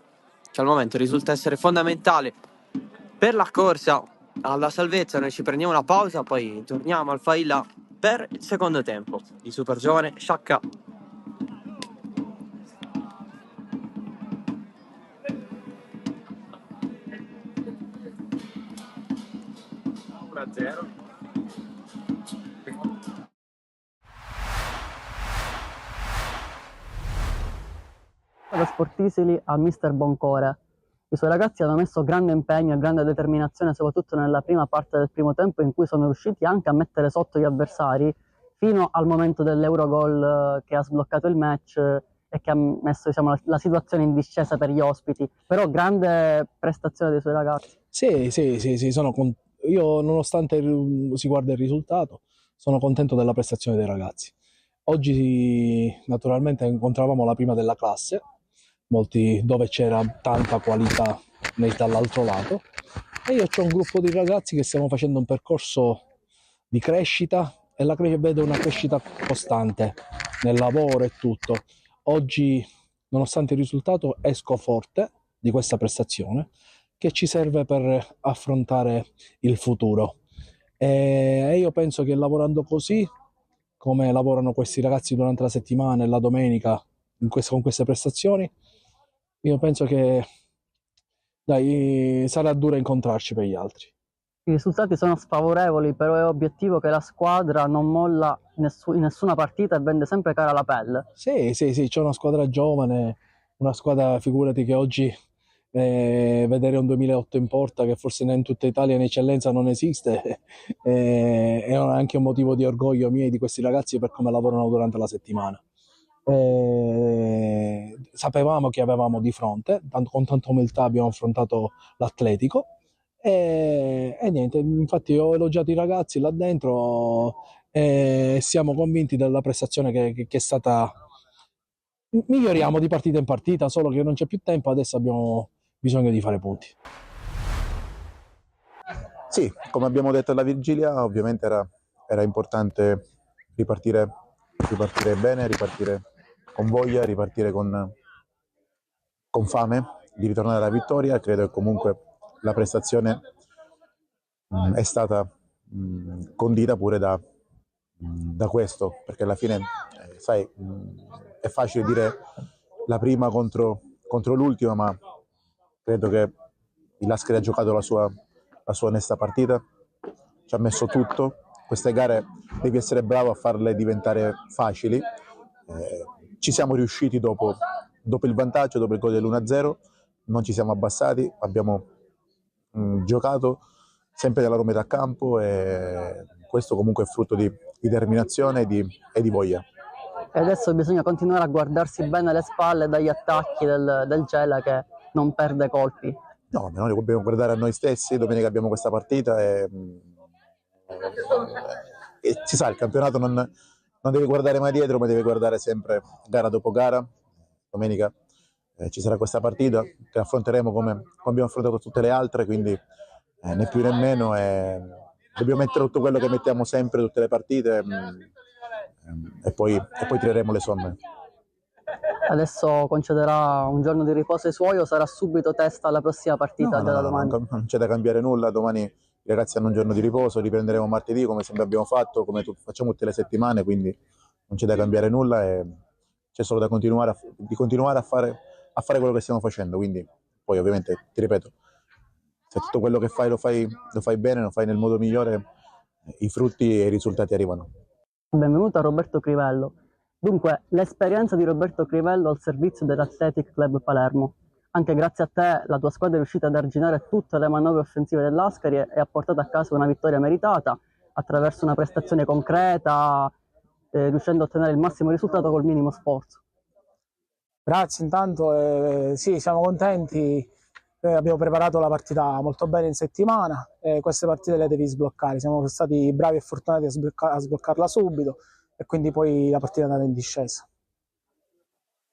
Speaker 1: che al momento risulta essere fondamentale per la corsa alla salvezza. Noi ci prendiamo una pausa, poi torniamo al Failla per il secondo tempo di Super Giovane Sciacca.
Speaker 3: Da Sportisili a Mister Boncore. I suoi ragazzi hanno messo grande impegno e grande determinazione, soprattutto nella prima parte del primo tempo, in cui sono riusciti anche a mettere sotto gli avversari fino al momento dell'Eurogol che ha sbloccato il match e che ha messo diciamo, la situazione in discesa per gli ospiti, però grande prestazione dei suoi ragazzi.
Speaker 4: Sì, io nonostante si guarda il risultato, sono contento della prestazione dei ragazzi. Oggi naturalmente incontravamo la prima della classe, dove c'era tanta qualità dall'altro lato, e io ho un gruppo di ragazzi che stiamo facendo un percorso di crescita e vedo una crescita costante nel lavoro e tutto. Oggi, nonostante il risultato, esco forte di questa prestazione che ci serve per affrontare il futuro. E io penso che lavorando così, come lavorano questi ragazzi durante la settimana e la domenica con queste prestazioni, io penso che sarà dura incontrarci per gli altri.
Speaker 3: I risultati sono sfavorevoli, però è obiettivo che la squadra non molla in nessuna partita e vende sempre cara la pelle.
Speaker 4: Sì, c'è una squadra giovane, una squadra, figurati che oggi vedere un 2008 in porta che forse in tutta Italia in eccellenza non esiste, è anche un motivo di orgoglio mio e di questi ragazzi per come lavorano durante la settimana. Sapevamo che avevamo di fronte, con tanta umiltà abbiamo affrontato l'Atletico e niente, infatti ho elogiato i ragazzi là dentro e siamo convinti della prestazione che è stata. Miglioriamo di partita in partita, solo che non c'è più tempo, adesso abbiamo bisogno di fare punti.
Speaker 5: Sì, come abbiamo detto alla vigilia, ovviamente era importante ripartire bene, ripartire con voglia, ripartire con fame di ritornare alla vittoria. Credo che comunque la prestazione è stata condita pure da questo, perché alla fine, sai, è facile dire la prima contro l'ultima, ma credo che il Lascari ha giocato la sua onesta partita, ci ha messo tutto. Queste gare devi essere bravo a farle diventare facili. Ci siamo riusciti dopo il vantaggio, dopo il gol dell'1-0, non ci siamo abbassati, abbiamo giocato sempre nella loro metà campo e questo comunque è frutto di determinazione e di voglia.
Speaker 3: E adesso bisogna continuare a guardarsi bene alle spalle dagli attacchi del Gela che non perde colpi.
Speaker 5: No, noi dobbiamo guardare a noi stessi. Domenica abbiamo questa partita e si sa, il campionato non deve guardare mai dietro, ma deve guardare sempre gara dopo gara. Domenica ci sarà questa partita che affronteremo come abbiamo affrontato tutte le altre, quindi né più né meno. Dobbiamo mettere tutto quello che mettiamo sempre tutte le partite e poi tireremo le somme.
Speaker 3: Adesso concederà un giorno di riposo ai suoi o sarà subito testa alla prossima partita
Speaker 5: No,
Speaker 3: già da domani?
Speaker 5: non c'è da cambiare nulla. Domani i ragazzi hanno un giorno di riposo, riprenderemo martedì come sempre abbiamo fatto, come facciamo tutte le settimane, quindi non c'è da cambiare nulla e c'è solo da continuare a fare quello che stiamo facendo. Quindi poi ovviamente, ti ripeto, se tutto quello che fai lo fai bene, lo fai nel modo migliore, i frutti e i risultati arrivano.
Speaker 3: Benvenuto a Roberto Crivello. Dunque, l'esperienza di Roberto Crivello al servizio dell'Athletic Club Palermo. Anche grazie a te la tua squadra è riuscita ad arginare tutte le manovre offensive dell'Ascari e ha portato a casa una vittoria meritata attraverso una prestazione concreta, riuscendo a ottenere il massimo risultato col minimo sforzo.
Speaker 6: Grazie intanto, sì, siamo contenti, abbiamo preparato la partita molto bene in settimana e queste partite le devi sbloccare, siamo stati bravi e fortunati a sbloccarla subito e quindi poi la partita è andata in discesa.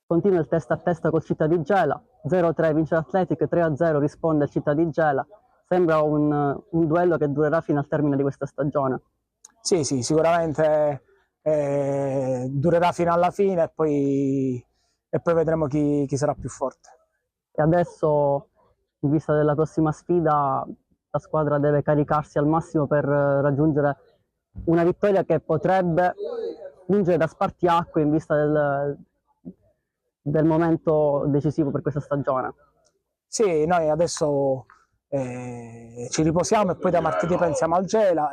Speaker 3: Continua il testa a testa col Città di Gela, 0-3 vince l'Athletic, 3-0 risponde il Città di Gela. Sembra un duello che durerà fino al termine di questa stagione.
Speaker 6: Sì, sicuramente durerà fino alla fine e poi vedremo chi sarà più forte.
Speaker 3: E adesso, in vista della prossima sfida, la squadra deve caricarsi al massimo per raggiungere una vittoria che potrebbe fungere da spartiacque in vista del momento decisivo per questa stagione.
Speaker 6: Sì, noi adesso ci riposiamo e poi da martedì pensiamo al Gela,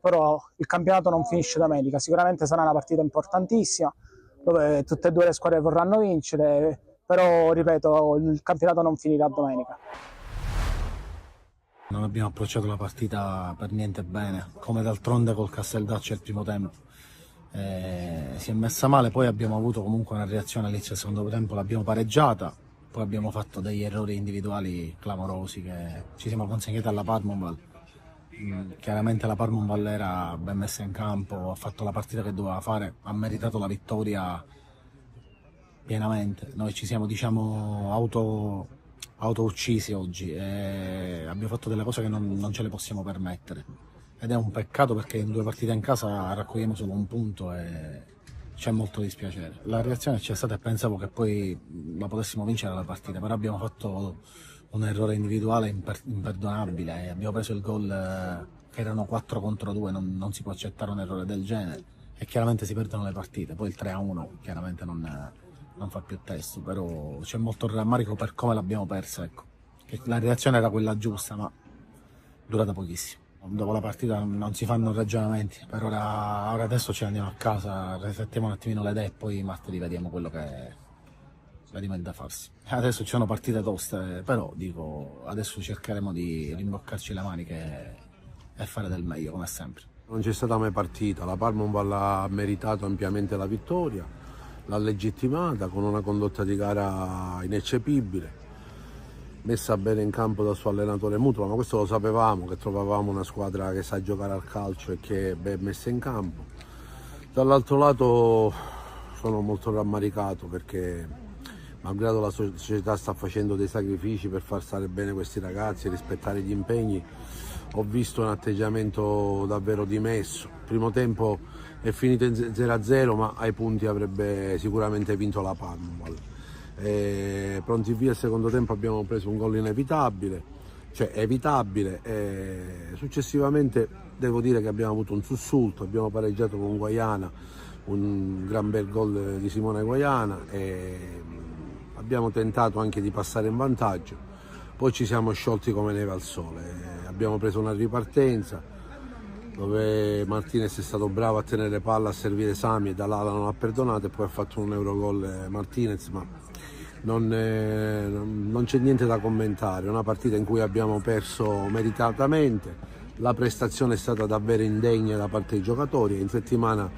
Speaker 6: però il campionato non finisce domenica, sicuramente sarà una partita importantissima dove tutte e due le squadre vorranno vincere, però ripeto, il campionato non finirà domenica.
Speaker 4: Non abbiamo approcciato la partita per niente bene, come d'altronde col Casteldaccio il primo tempo.
Speaker 7: Si è messa male, poi abbiamo avuto comunque una reazione all'inizio del secondo tempo, l'abbiamo pareggiata, poi abbiamo fatto degli errori individuali clamorosi che ci siamo consegnati alla Palmonval. Chiaramente la Palmonval era ben messa in campo, ha fatto la partita che doveva fare, ha meritato la vittoria pienamente. Noi ci siamo, diciamo, auto uccisi oggi e abbiamo fatto delle cose che non ce le possiamo permettere. Ed è un peccato perché in 2 partite in casa raccogliamo solo un punto e c'è molto dispiacere. La reazione c'è stata e pensavo che poi la potessimo vincere la partita, però abbiamo fatto un errore individuale imperdonabile e abbiamo preso il gol che erano 4 contro 2, non si può accettare un errore del genere e chiaramente si perdono le partite. Poi il 3-1 chiaramente non fa più testo, però c'è molto rammarico per come l'abbiamo persa, ecco. Che la reazione era quella giusta, ma durata pochissimo. Dopo la partita non si fanno ragionamenti, per ora adesso ci andiamo a casa, resettiamo un attimino le idee e poi martedì vediamo quello che vediamo da farsi. Adesso ci sono partite toste, però dico, adesso cercheremo di rimboccarci le maniche e fare del meglio come sempre.
Speaker 8: Non c'è stata mai partita, la Palmonval ha meritato ampiamente la vittoria, l'ha legittimata con una condotta di gara ineccepibile, messa bene in campo dal suo allenatore Mutula, ma questo lo sapevamo, che trovavamo una squadra che sa giocare al calcio e che è ben messa in campo. Dall'altro lato sono molto rammaricato perché malgrado la società sta facendo dei sacrifici per far stare bene questi ragazzi e rispettare gli impegni, ho visto un atteggiamento davvero dimesso. Il primo tempo è finito in 0-0, ma ai punti avrebbe sicuramente vinto la Palmonval. Pronti via, al secondo tempo abbiamo preso un gol inevitabile, cioè evitabile, successivamente devo dire che abbiamo avuto un sussulto, abbiamo pareggiato con Guaiana, un gran bel gol di Simone Guaiana e abbiamo tentato anche di passare in vantaggio, poi ci siamo sciolti come neve al sole, abbiamo preso una ripartenza dove Martinez è stato bravo a tenere palla, a servire Sami e Dall'Ala non ha perdonato e poi ha fatto un Eurogol Martinez, ma non c'è niente da commentare. È una partita in cui abbiamo perso meritatamente, la prestazione è stata davvero indegna da parte dei giocatori e in settimana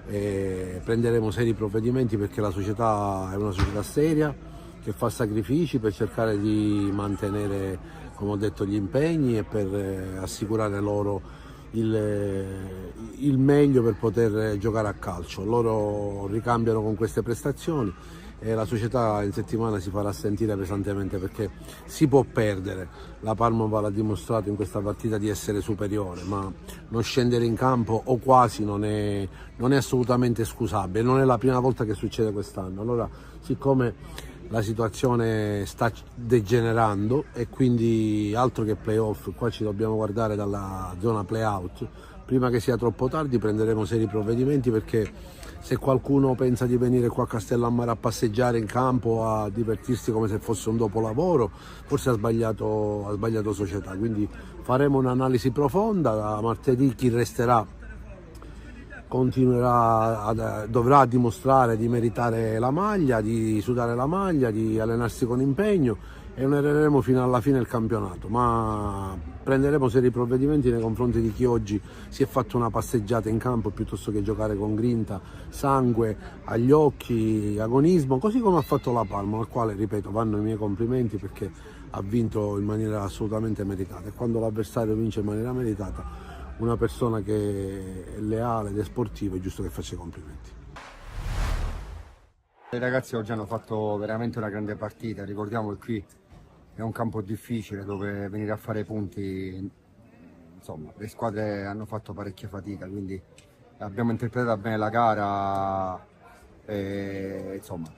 Speaker 8: prenderemo seri provvedimenti perché la società è una società seria che fa sacrifici per cercare di mantenere, come ho detto, gli impegni e per assicurare loro il meglio per poter giocare a calcio. Loro ricambiano con queste prestazioni e la società in settimana si farà sentire pesantemente perché si può perdere. La Palmonval ha dimostrato in questa partita di essere superiore, ma non scendere in campo o quasi non è assolutamente scusabile. Non è la prima volta che succede quest'anno. Allora, siccome la situazione sta degenerando e quindi altro che playoff, qua ci dobbiamo guardare dalla zona playout. Prima che sia troppo tardi prenderemo seri provvedimenti perché se qualcuno pensa di venire qua a Castellammare a passeggiare in campo, a divertirsi come se fosse un dopolavoro, forse ha sbagliato società. Quindi faremo un'analisi profonda, martedì chi resterà dovrà dimostrare di meritare la maglia, di sudare la maglia, di allenarsi con impegno e onoreremo fino alla fine il campionato, ma prenderemo seri provvedimenti nei confronti di chi oggi si è fatto una passeggiata in campo piuttosto che giocare con grinta, sangue agli occhi, agonismo, così come ha fatto la Palma, al quale, ripeto, vanno i miei complimenti perché ha vinto in maniera assolutamente meritata e quando l'avversario vince in maniera meritata, una persona che è leale ed è sportiva è giusto che faccia i complimenti.
Speaker 2: I ragazzi oggi hanno fatto veramente una grande partita, ricordiamo che qui è un campo difficile dove venire a fare punti, insomma, le squadre hanno fatto parecchia fatica, quindi abbiamo interpretato bene la gara e insomma,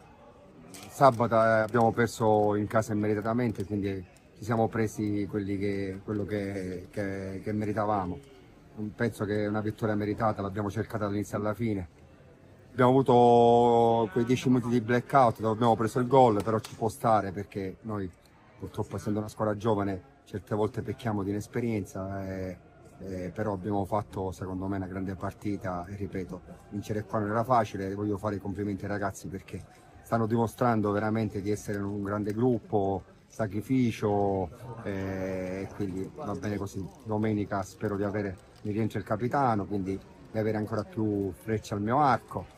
Speaker 2: sabato abbiamo perso in casa immeritatamente, quindi ci siamo presi quello che meritavamo. Penso che è una vittoria meritata, l'abbiamo cercata dall'inizio alla fine. Abbiamo avuto quei 10 minuti di blackout dove abbiamo preso il gol, però ci può stare perché noi purtroppo essendo una squadra giovane certe volte pecchiamo di inesperienza, però abbiamo fatto secondo me una grande partita e ripeto, vincere qua non era facile, voglio fare i complimenti ai ragazzi perché stanno dimostrando veramente di essere un grande gruppo, sacrificio e quindi va bene così. Domenica spero di avere, mi rientra il capitano, quindi di avere ancora più frecce al mio arco.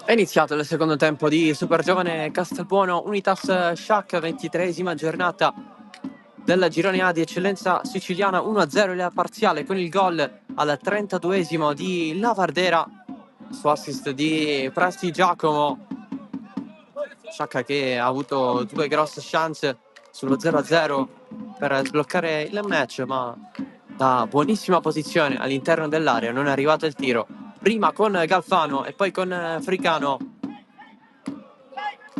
Speaker 1: È iniziato il secondo tempo di Super Giovane Castelbuono Unitas Sciacca, 23esima giornata del girone A di eccellenza siciliana. 1-0 la parziale, con il gol al 32esimo di Lavardera su assist di Presti Giacomo. Sciacca che ha avuto due grosse chance sullo 0-0 per sbloccare il match, ma da buonissima posizione all'interno dell'area non è arrivato il tiro. Prima con Galfano e poi con Fricano.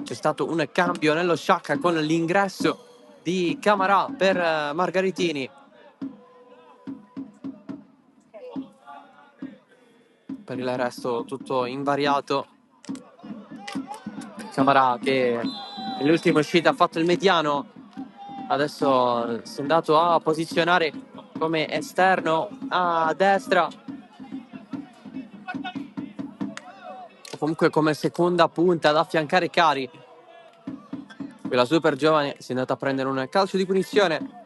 Speaker 1: C'è stato un cambio nello Sciacca con l'ingresso di Camarà per Margaritini. Per il resto tutto invariato. Camarà che nell'ultima uscita ha fatto il mediano, adesso si è andato a posizionare come esterno a destra, o comunque come seconda punta ad affiancare Cari. Quella Super Giovane si è andata a prendere un calcio di punizione.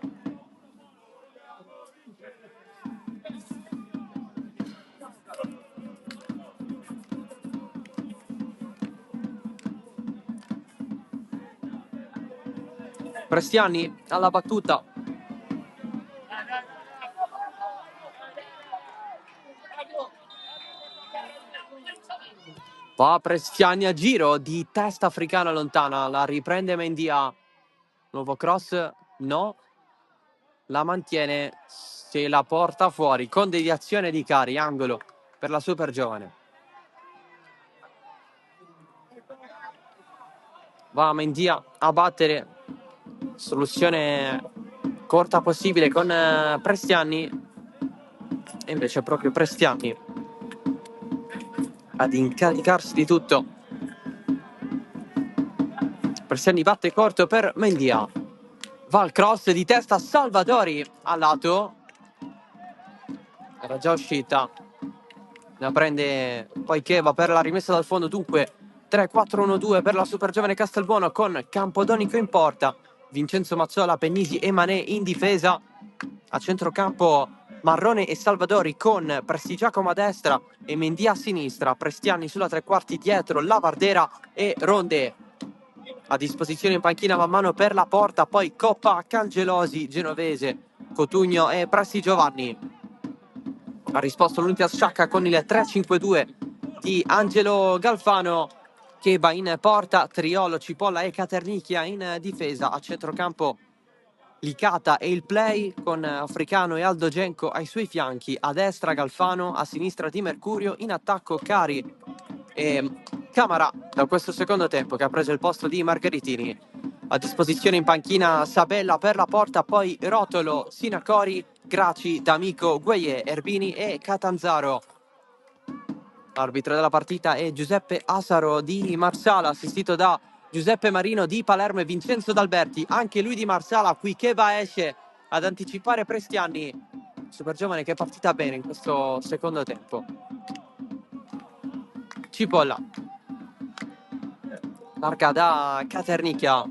Speaker 1: Prestiani alla battuta. Va Prestiani a giro di testa africana lontana, la riprende Mendia. Nuovo cross, no. La mantiene, se la porta fuori con deviazione di Cari, angolo per la Super Giovane. Va Mendia a battere, soluzione corta possibile con Prestiani, e invece è proprio Prestiani ad incaricarsi di tutto. Prestiani batte corto per Mendia. Va al cross di testa Salvadori a lato. Era già uscita. La prende poi Cheva per la rimessa dal fondo. Dunque 3-4-1-2 per la super giovane Castelbuono con Campodonico in porta, Vincenzo Mazzola, Pennisi e Manè in difesa. A centrocampo Marrone e Salvadori con Prestigiacomo a destra e Mendy a sinistra. Prestiani sulla tre quarti dietro Lavardera e Ronde a disposizione in panchina man mano per la porta. Poi Coppa, Cangelosi, Genovese, Cotugno e Presti Giovanni. Ha risposto l'Unitas Sciacca con il 3-5-2 di Angelo Galfano. Cheba in porta, Triolo, Cipolla e Caternicchia in difesa. A centrocampo Licata e il play con Africano e Aldo Genco ai suoi fianchi. A destra Galfano, a sinistra Di Mercurio, in attacco Cari e Camara da questo secondo tempo, che ha preso il posto di Margheritini. A disposizione in panchina Sabella per la porta, poi Rotolo, Sinacori, Graci, D'Amico, Gueye, Erbini e Catanzaro. Arbitro della partita è Giuseppe Asaro di Marsala, assistito da Giuseppe Marino di Palermo e Vincenzo D'Alberti, anche lui di Marsala. Qui Cheva esce ad anticipare Prestiani, super giovane che è partita bene in questo secondo tempo. Cipolla larga da Caternicchia.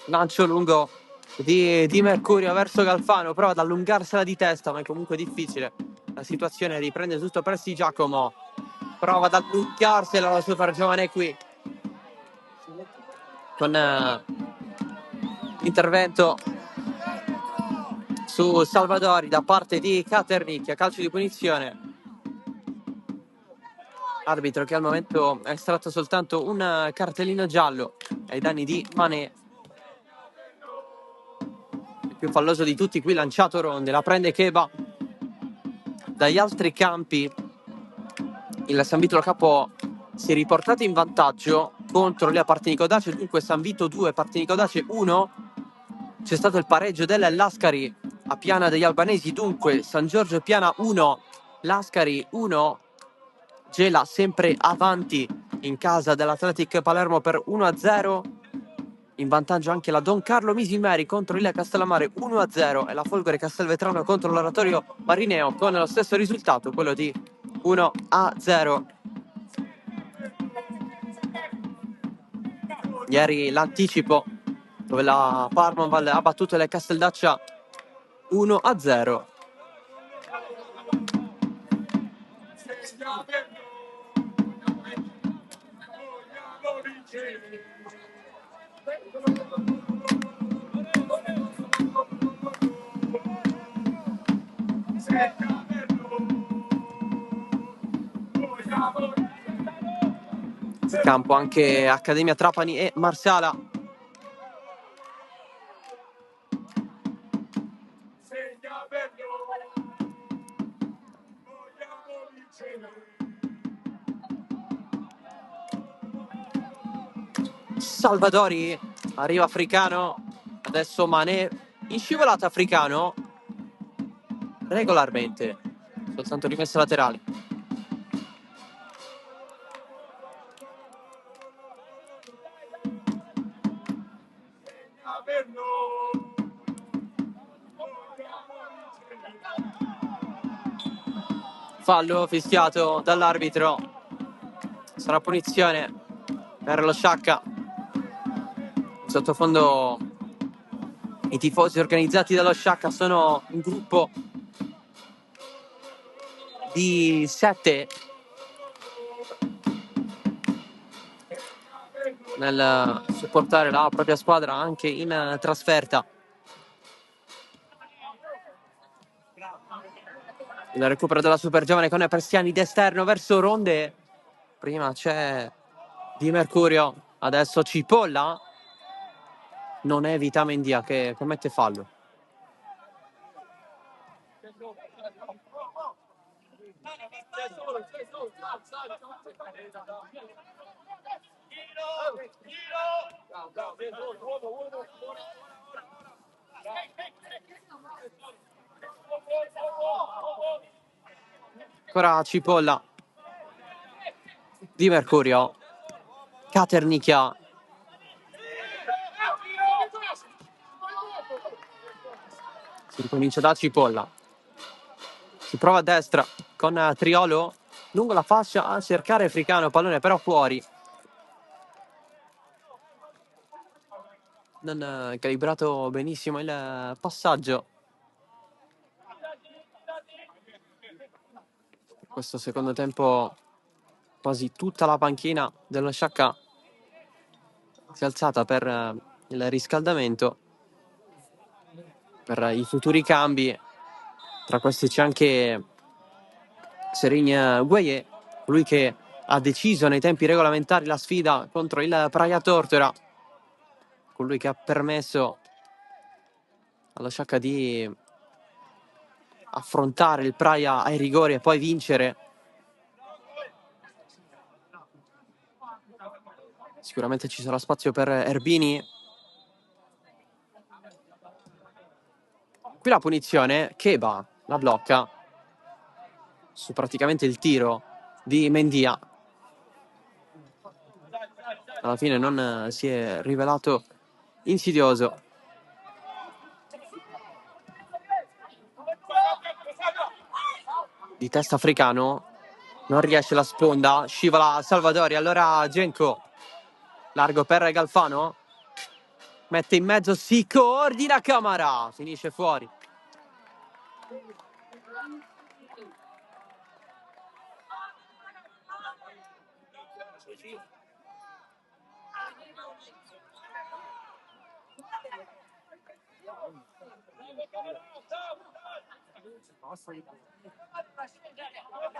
Speaker 1: Lancio lungo di Mercurio verso Galfano, prova ad allungarsela di testa, ma è comunque difficile. La situazione riprende tutto Prestigiacomo, prova ad allungarsela la super giovane qui con l'intervento su Salvadori da parte di Caternicchia. Calcio di punizione, arbitro che al momento ha estratto soltanto un cartellino giallo ai danni di Manè. Il più falloso di tutti qui, lanciato Ronde, la prende Cheba. Dagli altri campi il San Vito Lo Capo si è riportato in vantaggio contro la Partinico Dace, dunque San Vito 2, Partinico Dace 1. C'è stato il pareggio del Lascari a Piana degli Albanesi, dunque San Giorgio Piana 1, Lascari 1. Gela sempre avanti in casa dell'Athletic Palermo per 1-0. In vantaggio anche la Don Carlo Misimeri contro il Castellammare 1-0 e la Folgore Castelvetrano contro l'Oratorio Marineo con lo stesso risultato, quello di 1-0. Ieri l'anticipo dove la Parmaval ha battuto le Casteldaccia 1-0. Campo anche Accademia Trapani e Marsala. Salvadori, arriva Africano, adesso Manè, in scivolata Africano, regolarmente, soltanto rimessa laterale. Fallo fischiato dall'arbitro, sarà punizione per lo Sciacca. In sottofondo i tifosi organizzati dallo Sciacca sono un gruppo di 7 nel supportare la propria squadra anche in trasferta. Il recupero della super giovane con Prestiani d'esterno verso Ronde. Prima c'è Di Mercurio, adesso Cipolla. Non evita Mendia che commette fallo. Ancora Cipolla. Di Mercurio, Caternicchia, si ricomincia da Cipolla, si prova a destra con Triolo lungo la fascia a cercare Africano, pallone però fuori, non calibrato benissimo il passaggio. Questo secondo tempo quasi tutta la panchina dello Sciacca si è alzata per il riscaldamento, per i futuri cambi. Tra questi c'è anche Serigne Gueye, lui che ha deciso nei tempi regolamentari la sfida contro il Praia Tortora, colui che ha permesso allo Sciacca di affrontare il Praia ai rigori e poi vincere. Sicuramente ci sarà spazio per Erbini. Qui la punizione, Keba la blocca su praticamente il tiro di Mendia. Alla fine non si è rivelato insidioso. Di testa Africano, non riesce la sponda, scivola Salvadori, allora Genco, largo per Galfano, mette in mezzo, si coordina Camara, finisce fuori.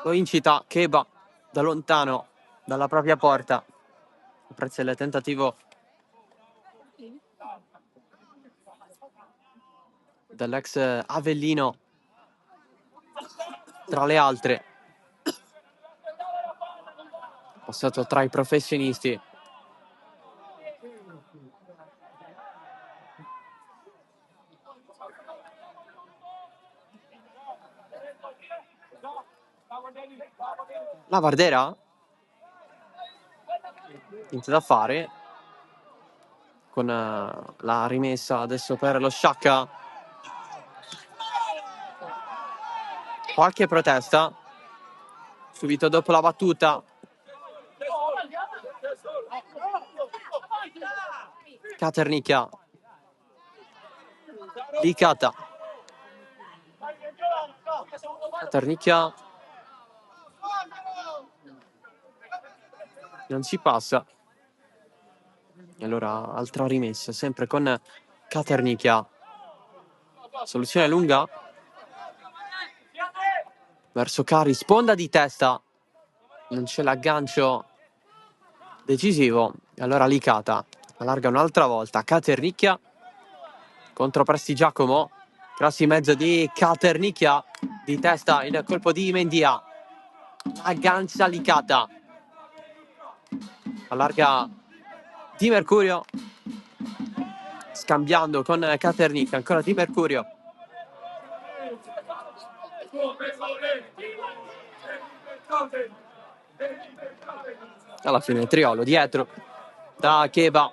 Speaker 1: Lo incita Keba da lontano, dalla propria porta. Apprezza il tentativo dell'ex Avellino, tra le altre. Passato tra i professionisti. La Vardera niente da fare con la rimessa adesso per lo Sciacca. Qualche protesta subito dopo la battuta. Caternicchia, Licata, Caternicchia, non si passa. E allora altra rimessa sempre con Caternicchia. Soluzione lunga verso Cari, sponda di testa, non c'è l'aggancio decisivo. E allora Licata allarga un'altra volta, Caternicchia contro Prestigiacomo, cross in mezzo di Caternicchia, di testa il colpo di Mendia, aggancia Licata, allarga Di Mercurio, scambiando con Caternicchia, ancora Di Mercurio. Alla fine Triolo dietro da Keba,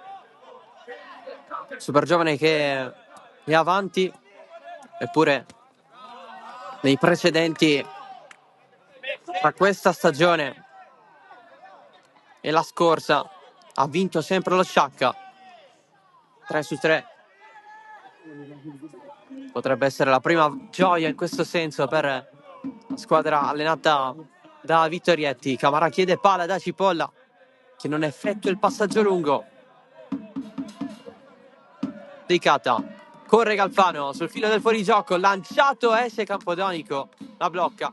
Speaker 1: super giovane che è avanti, eppure nei precedenti, tra questa stagione e la scorsa, ha vinto sempre lo Sciacca 3-3. Potrebbe essere la prima gioia in questo senso per la squadra allenata da Vittorietti. Camara chiede palla da Cipolla, che non effettua il passaggio lungo. Licata, corre Galfano sul filo del fuorigioco, lanciato, esce Campodonico, la blocca.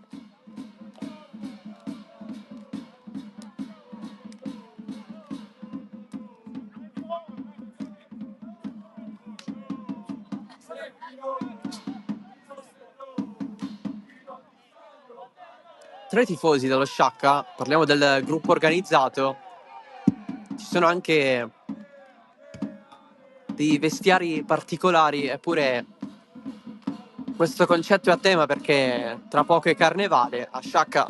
Speaker 1: Tra i tifosi dello Sciacca, parliamo del gruppo organizzato, ci sono anche dei vestiari particolari, eppure questo concetto è a tema perché tra poco è Carnevale, a Sciacca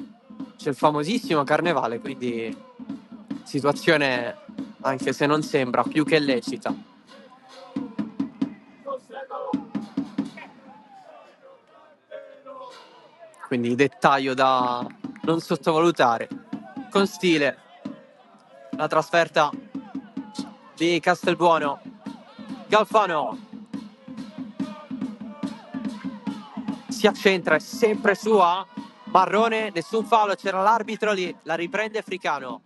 Speaker 1: c'è il famosissimo Carnevale, quindi situazione, anche se non sembra, più che lecita. Quindi dettaglio da non sottovalutare. Con stile la trasferta di Castelbuono. Galfano si accentra, è sempre sua. Marrone, nessun fallo, c'era l'arbitro lì, la riprende Fricano.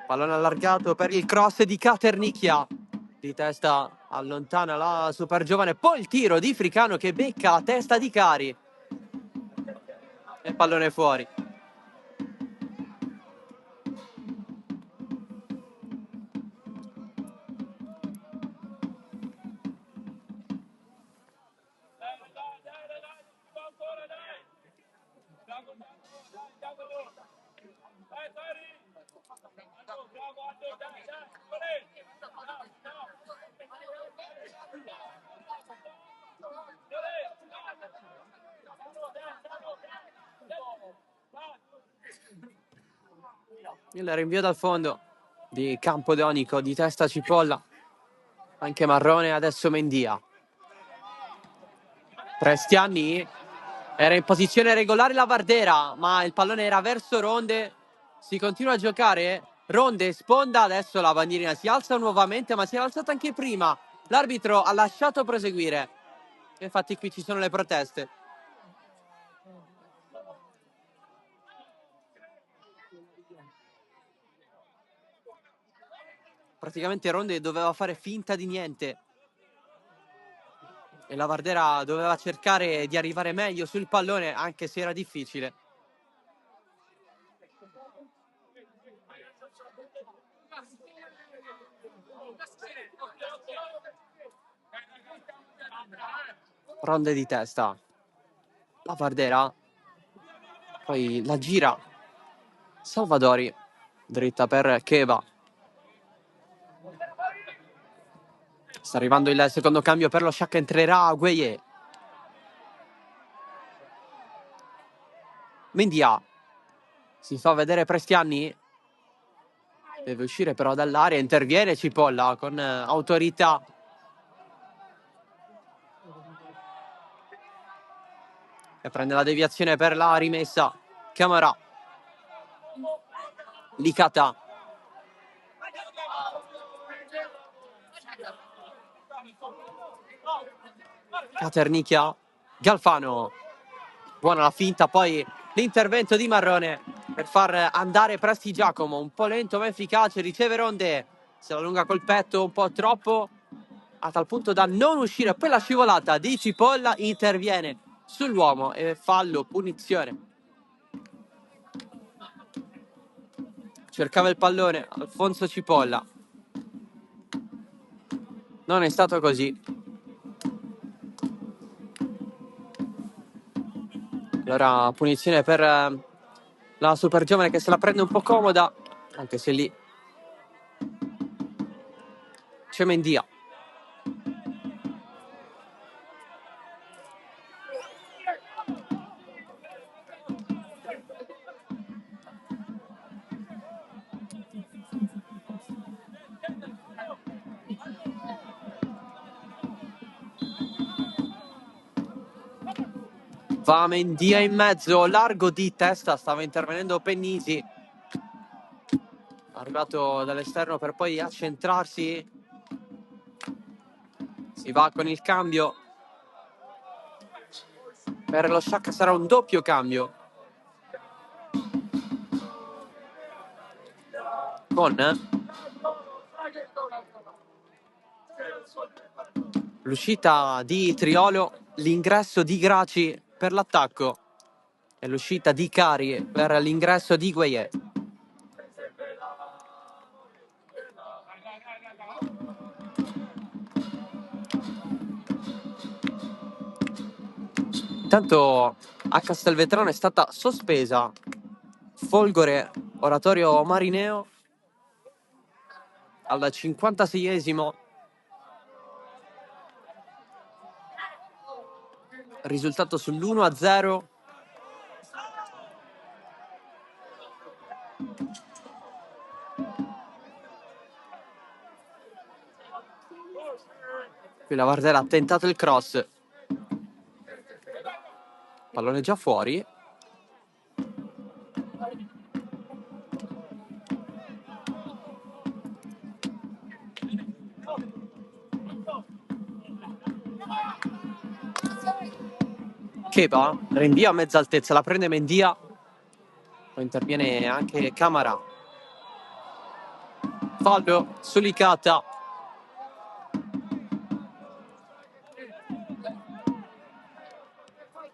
Speaker 1: Pallone allargato per il cross di Caternicchia. Di testa allontana la super giovane, poi il tiro di Fricano che becca la testa di Cari. E il pallone fuori. Il rinvio dal fondo di Campodonico, di testa Cipolla. Anche Marrone, adesso Mendia. Prestiani era in posizione regolare la Vardera, ma il pallone era verso Ronde. Si continua a giocare. Ronde sponda, adesso la bandierina si alza nuovamente, ma si era alzata anche prima. L'arbitro ha lasciato proseguire. Infatti qui ci sono le proteste. Praticamente Ronde doveva fare finta di niente. E la Vardera doveva cercare di arrivare meglio sul pallone, anche se era difficile. Ronde di testa. La Vardera. Poi la gira. Salvadori. Dritta per Cheva. Sta arrivando il secondo cambio per lo Sciacca, entrerà Gueye. Mendia. Si fa vedere Prestiani. Deve uscire però dall'area, interviene Cipolla con autorità. E prende la deviazione per la rimessa. Camara. Licata. Caternicchia. Galfano. Buona la finta, poi l'intervento di Marrone per far andare Presti Giacomo, un po' lento ma efficace, riceve Ronde, se la allunga col petto un po' troppo, a tal punto da non uscire. Poi la scivolata di Cipolla interviene sull'uomo e fallo, punizione. Cercava il pallone Alfonso Cipolla, non è stato così. Allora punizione per la super giovane che se la prende un po' comoda, anche se lì c'è Mendia. Va Mendia in mezzo, largo di testa, stava intervenendo Pennisi. Arrivato dall'esterno per poi accentrarsi. Si va con il cambio. Per lo Sciacca sarà un doppio cambio. Con l'uscita di Triolo, l'ingresso di Graci per l'attacco e l'uscita di Cari per l'ingresso di Gueye. Intanto a Castelvetrano è stata sospesa Folgore Oratorio Marineo al 56esimo. Risultato sull'1-0. Qui la Vardera ha tentato il cross. Pallone già fuori. Kepa rinvia a mezza altezza, la prende Mendia. Poi interviene anche Camara. Fallo su Licata.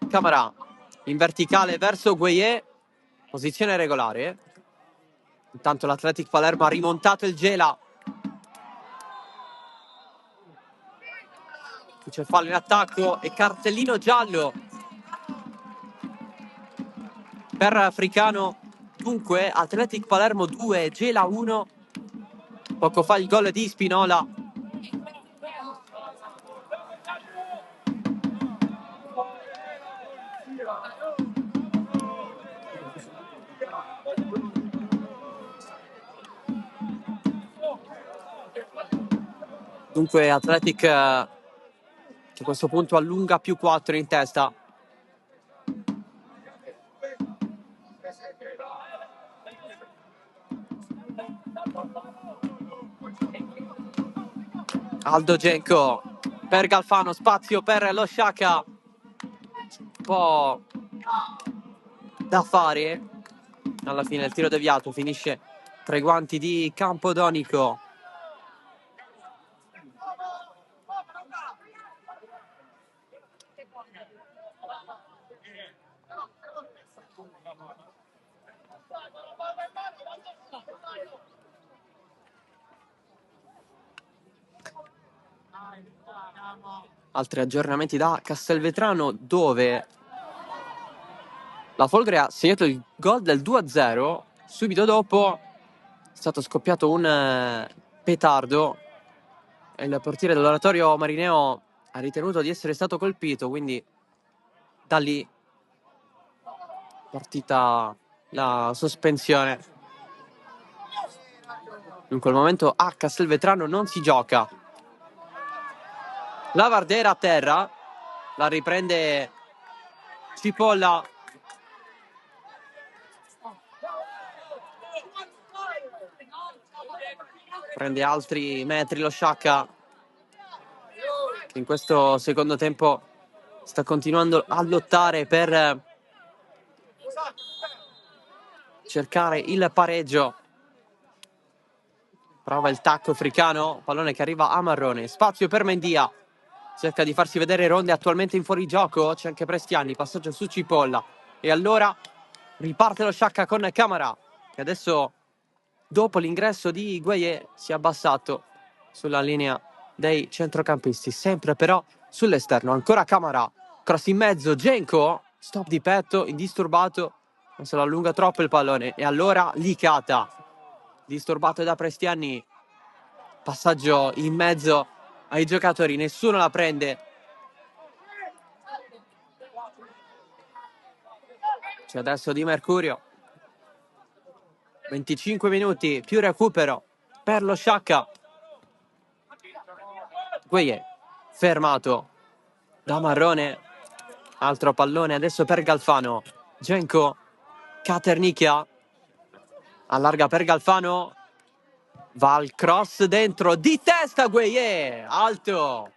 Speaker 1: Camara in verticale verso Gueye. Posizione regolare. Intanto l'Athletic Palermo ha rimontato il Gela. Qui c'è fallo in attacco e cartellino giallo per Africano. Dunque Athletic Palermo 2, Gela 1. Poco fa il gol di Spinola. Dunque Athletic che a questo punto allunga più 4 in testa. Aldo Genco per Galfano, spazio per lo Sciacca. Un po' da fare. Alla fine il tiro deviato finisce tra i guanti di Campodonico. Altri aggiornamenti da Castelvetrano, dove la Folgore ha segnato il gol del 2-0. Subito dopo è stato scoppiato un petardo e il portiere dell'Oratorio Marineo ha ritenuto di essere stato colpito, quindi da lì partita la sospensione. In quel momento a Castelvetrano non si gioca. La Vardera a terra, la riprende Cipolla. Prende altri metri lo Sciacca, che in questo secondo tempo sta continuando a lottare per cercare il pareggio. Prova il tacco Africano, pallone che arriva a Marrone, spazio per Mendia, cerca di farsi vedere Ronde, attualmente in fuorigioco, c'è anche Prestiani, passaggio su Cipolla e allora riparte lo Sciacca con Camara, che adesso dopo l'ingresso di Gueye si è abbassato sulla linea dei centrocampisti, sempre però sull'esterno. Ancora Camara, cross in mezzo, Genco, stop di petto, indisturbato, non se lo allunga troppo il pallone. E allora Licata, disturbato da Prestiani, passaggio in mezzo ai giocatori, nessuno la prende. C'è adesso Di Mercurio. 25 minuti più recupero per lo Sciacca. Gueye fermato da Marrone, altro pallone adesso per Galfano. Genco, Caternicchia allarga per Galfano, va al cross dentro di testa Gueye, alto.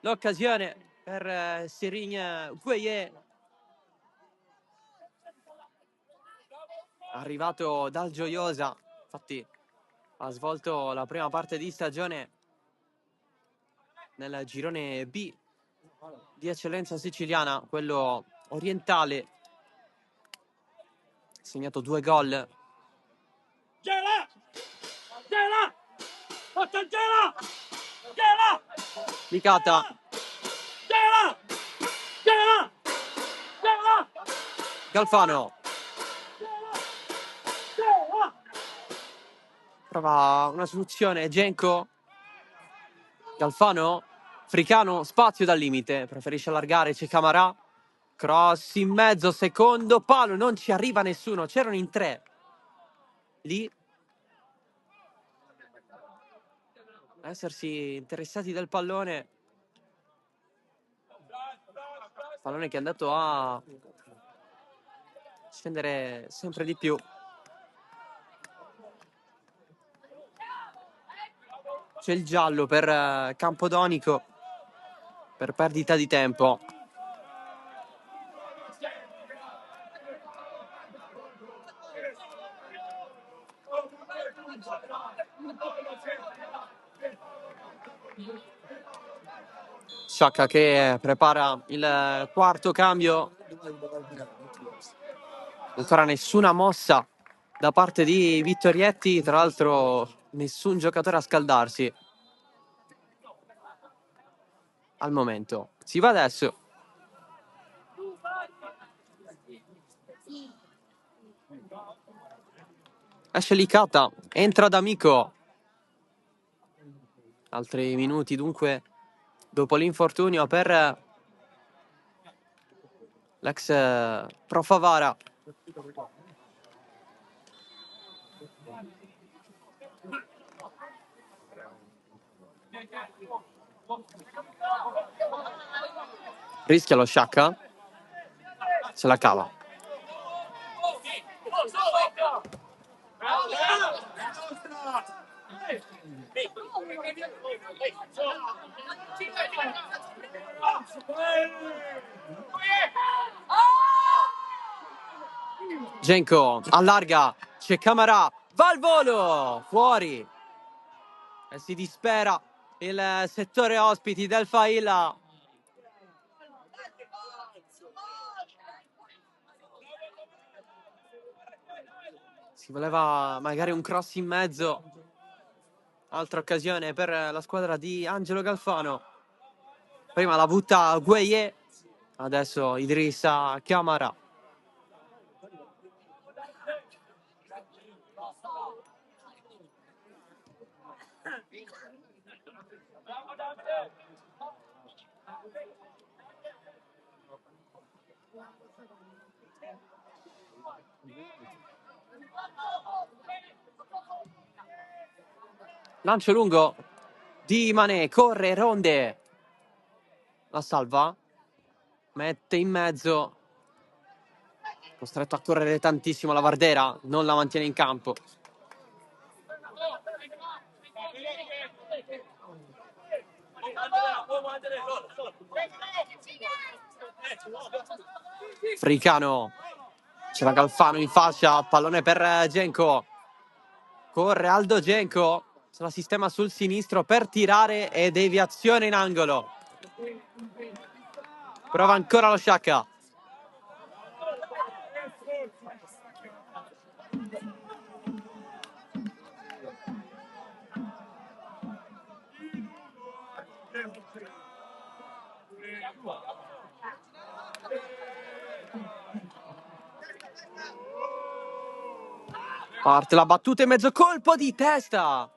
Speaker 1: L'occasione per Serigne Gueye, arrivato dal Gioiosa, infatti ha svolto la prima parte di stagione nel girone B di eccellenza siciliana, quello orientale, segnato 2 gol. Licata, Galfano prova una soluzione, Genco, Galfano, Africano, spazio dal limite, preferisce allargare, c'è Camara, cross in mezzo, secondo palo, non ci arriva nessuno, c'erano in 3 lì. a essersi interessati del pallone. Pallone che è andato a scendere sempre di più. C'è il giallo per Campodonico per perdita di tempo. Sciacca che prepara il quarto cambio. Ancora nessuna mossa da parte di Vittorietti, tra l'altro nessun giocatore a scaldarsi al momento. Si va adesso. Esce Licata, entra D'Amico. Altri minuti dunque dopo l'infortunio per l'ex Pro Favara. Rischia lo Sciacca. Se la cava. Genco allarga, c'è Camarà, va al volo, fuori. E si dispera il settore ospiti del Failla. Si voleva magari un cross in mezzo. Altra occasione per la squadra di Angelo Galfano. Prima la butta Gueye, adesso Idrissa Camara. Lancio lungo di Mané, corre, Ronde. La salva. Mette in mezzo. Costretto a correre tantissimo la Vardera, non la mantiene in campo. Fricano. C'era Galfano in fascia, pallone per Genco. Corre Aldo Genco, se la sistema sul sinistro per tirare e deviazione in angolo. Prova ancora lo Sciacca. Parte la battuta in mezzo, colpo di testa.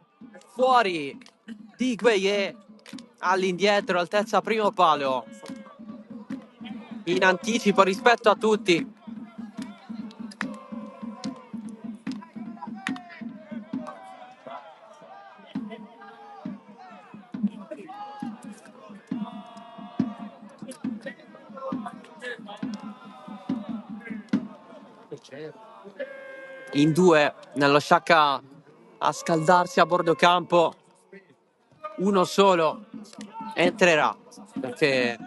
Speaker 1: Fuori di Gueye, all'indietro, altezza primo palo. In anticipo rispetto a tutti. In due nello Sciacca a scaldarsi a bordo campo. Uno solo entrerà perché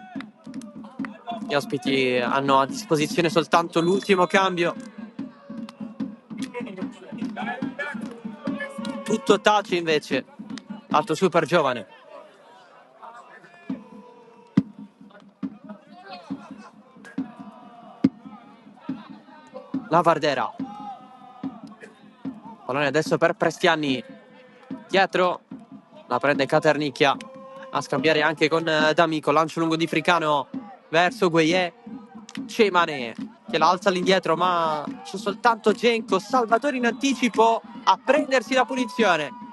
Speaker 1: gli ospiti hanno a disposizione soltanto l'ultimo cambio. Tutto tace invece alto super giovane. La Vardera, pallone adesso per Prestiani, dietro la prende Caternicchia a scambiare anche con D'Amico. Lancio lungo di Fricano verso Gueye, c'è Mané che la alza all'indietro, ma c'è soltanto Genco, Salvatore in anticipo a prendersi la punizione.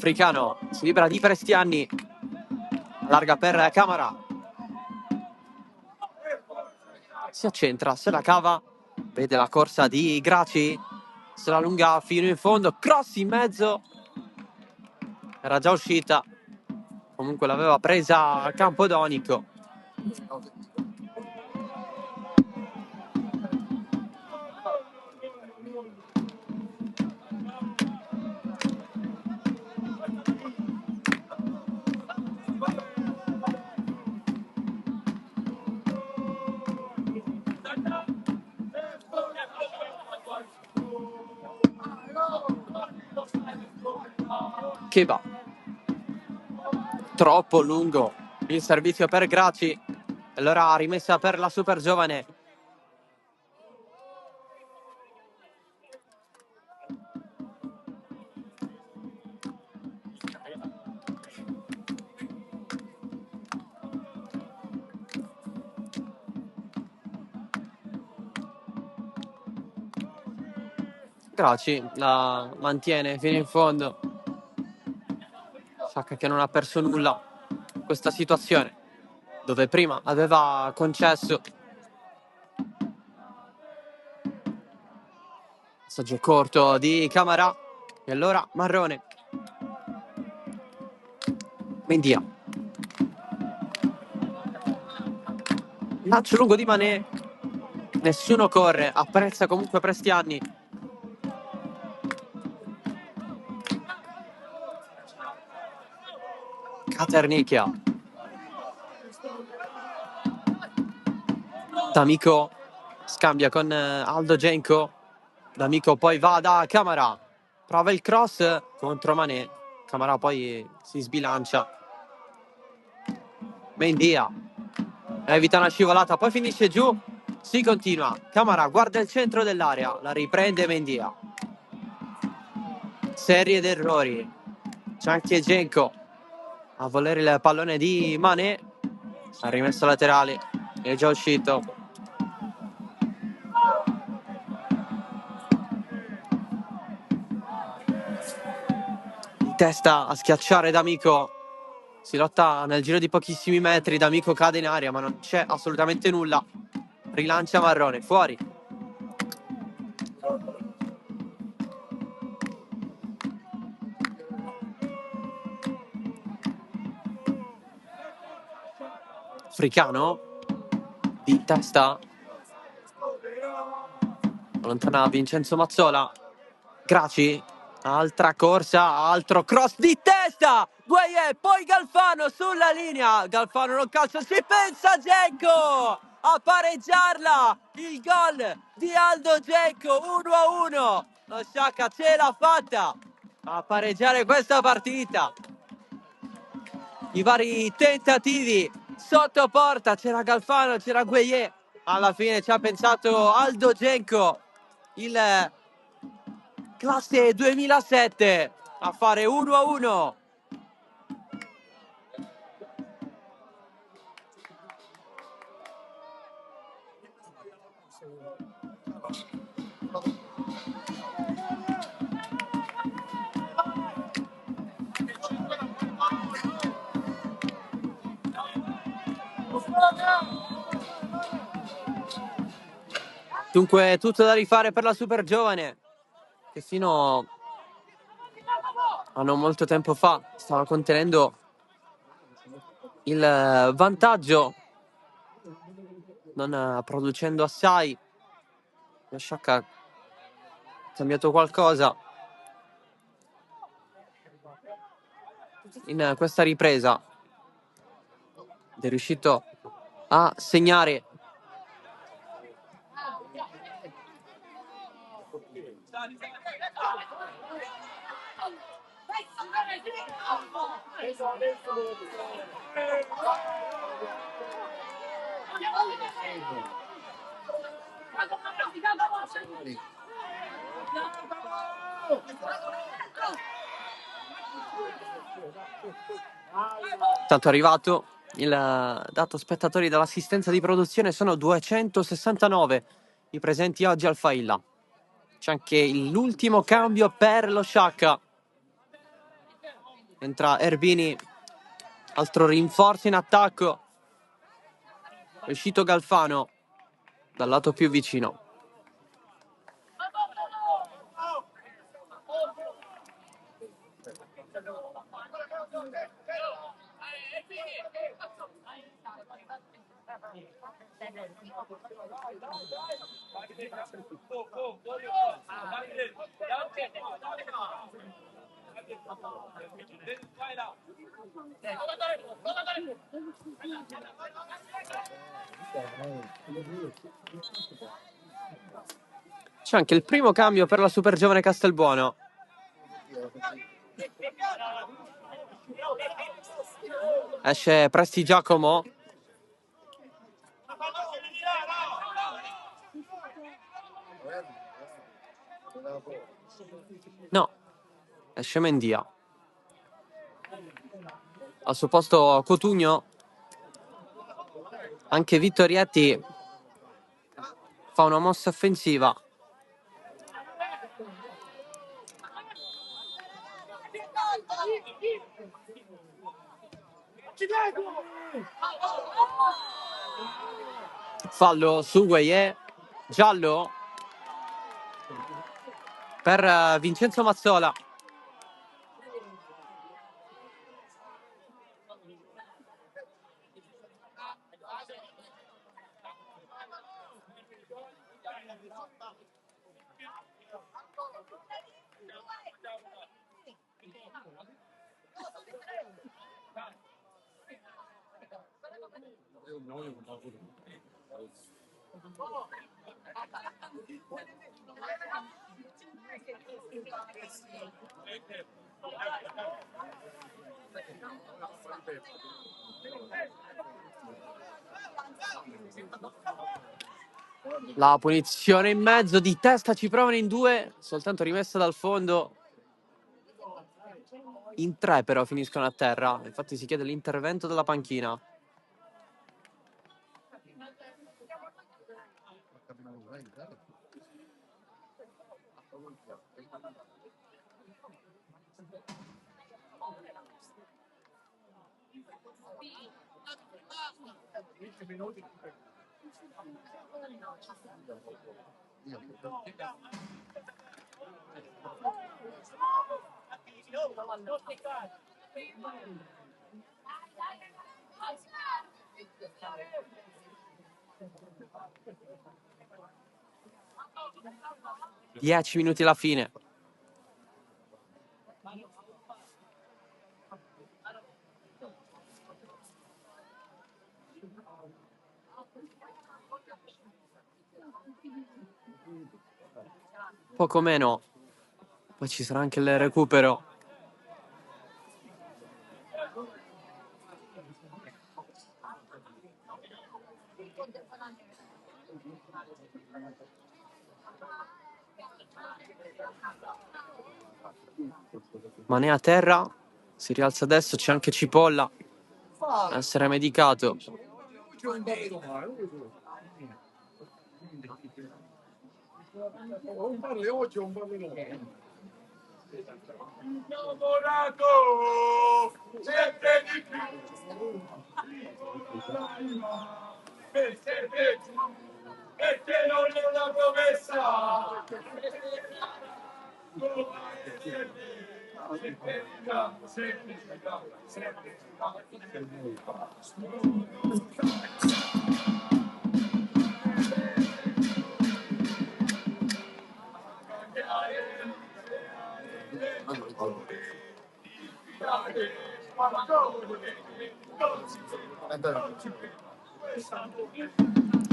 Speaker 1: Fricano si libera di Prestianni, allarga per Camara, si accentra, se la cava, vede la corsa di Graci, se la allunga fino in fondo, cross in mezzo, era già uscita, comunque l'aveva presa Campodonico. Cheba, troppo lungo il servizio per Graci, allora rimessa per la super giovane. Graci la mantiene fino in fondo. Sciacca che non ha perso nulla in questa situazione, dove prima aveva concesso. Passaggio corto di Camara e allora Marrone. Mendia. Lancio lungo di Mané. Nessuno corre, apprezza comunque Prestianni. Caternicchia. D'Amico scambia con Aldo Genco. D'Amico poi va da Camara. Prova il cross contro Mané. Camara poi si sbilancia. Mendia. Evita una scivolata, poi finisce giù. Si continua. Camara guarda il centro dell'area. La riprende Mendia. Serie d'errori. C'è anche Genco a volere il pallone di Mané. Ha rimesso laterale. È già uscito. In testa a schiacciare D'Amico. Si lotta nel giro di pochissimi metri. D'Amico cade in aria, ma non c'è assolutamente nulla. Rilancia Marrone, fuori. Fricano di testa, allontana Vincenzo Mazzola. Graci, altra corsa, altro cross di testa. Gueye, poi Galfano sulla linea. Galfano non calcia, si pensa Genco a pareggiarla. Il gol di Aldo Genco, 1-1. Lo Sciacca ce l'ha fatta a pareggiare questa partita. I vari tentativi sotto porta, c'era Galfano, c'era Gueye, alla fine ci ha pensato Aldo Genco, il classe 2007, a fare 1-1. Dunque tutto da rifare per la super giovane, che fino a non molto tempo fa stava contenendo il vantaggio, non producendo assai. La Sciacca ha cambiato qualcosa in questa ripresa ed è riuscito a segnare. Tanto è arrivato il dato spettatori dall'assistenza di produzione, sono 269 i presenti oggi al Failla. C'è anche l'ultimo cambio per lo Sciacca. Entra Erbini, altro rinforzo in attacco. È uscito Galfano dal lato più vicino. C'è anche il primo cambio per la super giovane Castelbuono. Esce Presti Giacomo. No, esce Mendia. Al suo posto Cotugno. Anche Vittorietti fa una mossa offensiva. Fallo su Gueye. Giallo per Vincenzo Mazzola. La punizione in mezzo, di testa ci provano in due, soltanto rimessa dal fondo. In tre però finiscono a terra, infatti si chiede l'intervento della panchina. Dieci minuti alla fine. Poco meno. Poi ci sarà anche il recupero. Manè a terra, si rialza adesso, c'è anche Cipolla a essere medicato.
Speaker 9: Perché non è una promessa.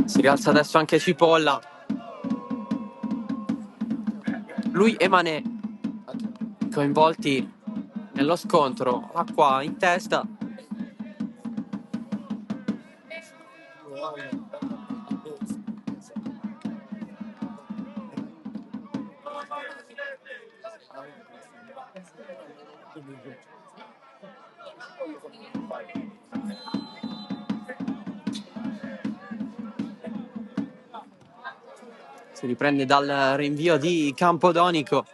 Speaker 1: Si rialza adesso anche Cipolla. Lui e Manè coinvolti nello scontro. Acqua in testa. Si riprende dal rinvio di Campodonico.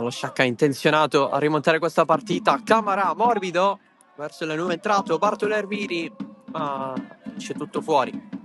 Speaker 1: lo Sciacca intenzionato a rimontare questa partita. Camara morbido verso il nuovo entrato Bartolo Erviri, ma esce tutto fuori.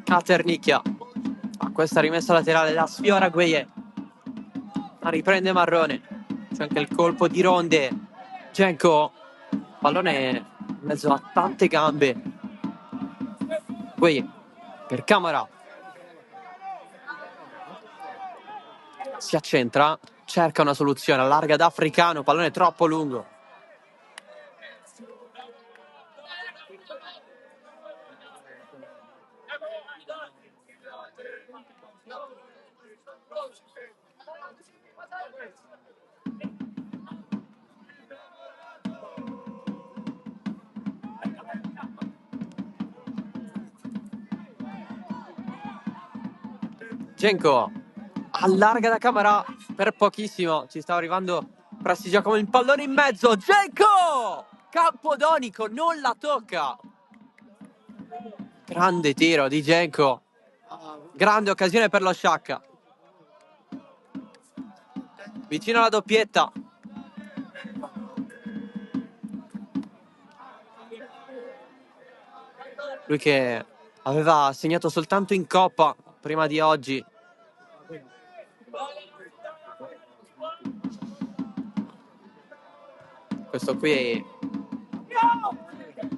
Speaker 1: Caternicchia a questa rimessa laterale, la sfiora Gueye, la riprende Marrone, c'è anche il colpo di Ronde. Genco, pallone in mezzo a tante gambe. Gueye per Camara, si accentra, cerca una soluzione, allarga da Africano, pallone troppo lungo. Genco allarga da Camara per pochissimo, ci stava arrivando Prestigiacomo, il pallone in mezzo. Genco, Campodonico non la tocca. Grande tiro di Genco, grande occasione per lo Sciacca, vicino alla doppietta. Lui che aveva segnato soltanto in Coppa prima di oggi. Questo qui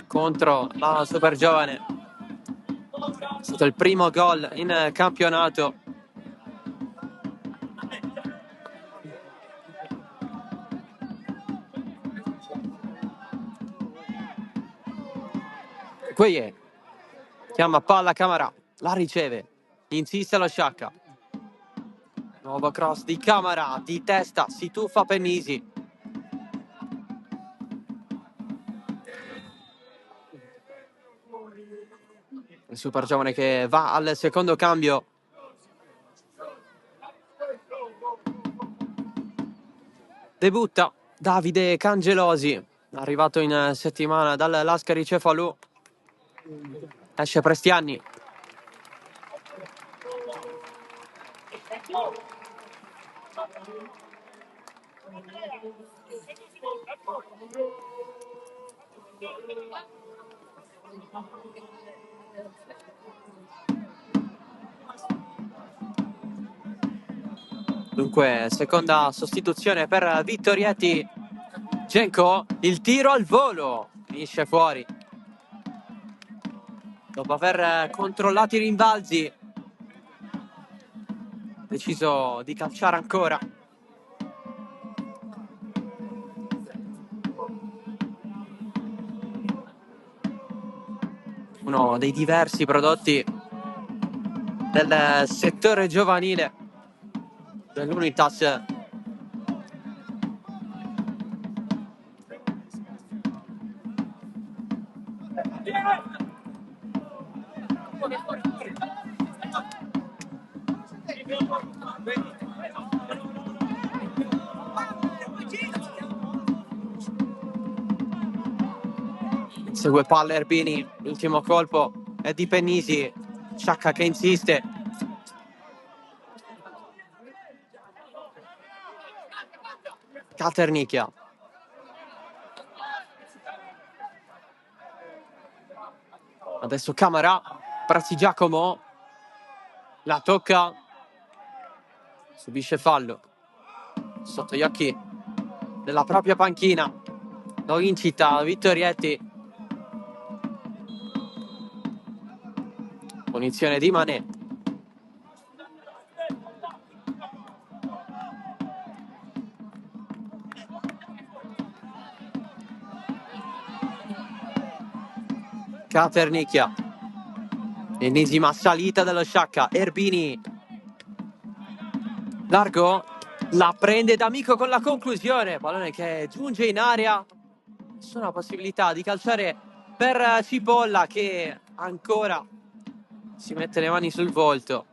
Speaker 1: contro la super giovane, è stato il primo gol in campionato. Gueye chiama palla Camara, la riceve, insiste lo Sciacca, nuovo cross di Camara, di testa si tuffa Pennisi. Il super giovane che va al secondo cambio. Debutta Davide Cangelosi, arrivato in settimana dal Lascari Cefalù. Esce Prestianni. Dunque, seconda sostituzione per Vittorietti. Genco, il tiro al volo, finisce fuori. Dopo aver controllato i rimbalzi, deciso di calciare ancora. Uno dei diversi prodotti del settore giovanile dell'Unitas. Segue palla Erbini, l'ultimo colpo è di Pennisi, Sciacca che insiste. Caternicchia. Adesso Camara, Prestigiacomo, la tocca, subisce fallo. Sotto gli occhi della propria panchina, lo incita Vittorietti. Punizione di Mané. Caternicchia. Ennesima salita dello Sciacca. Erbini. Largo. La prende D'Amico con la conclusione. Pallone che giunge in area. Nessuna possibilità di calciare per Cipolla, che ancora si mette le mani sul volto.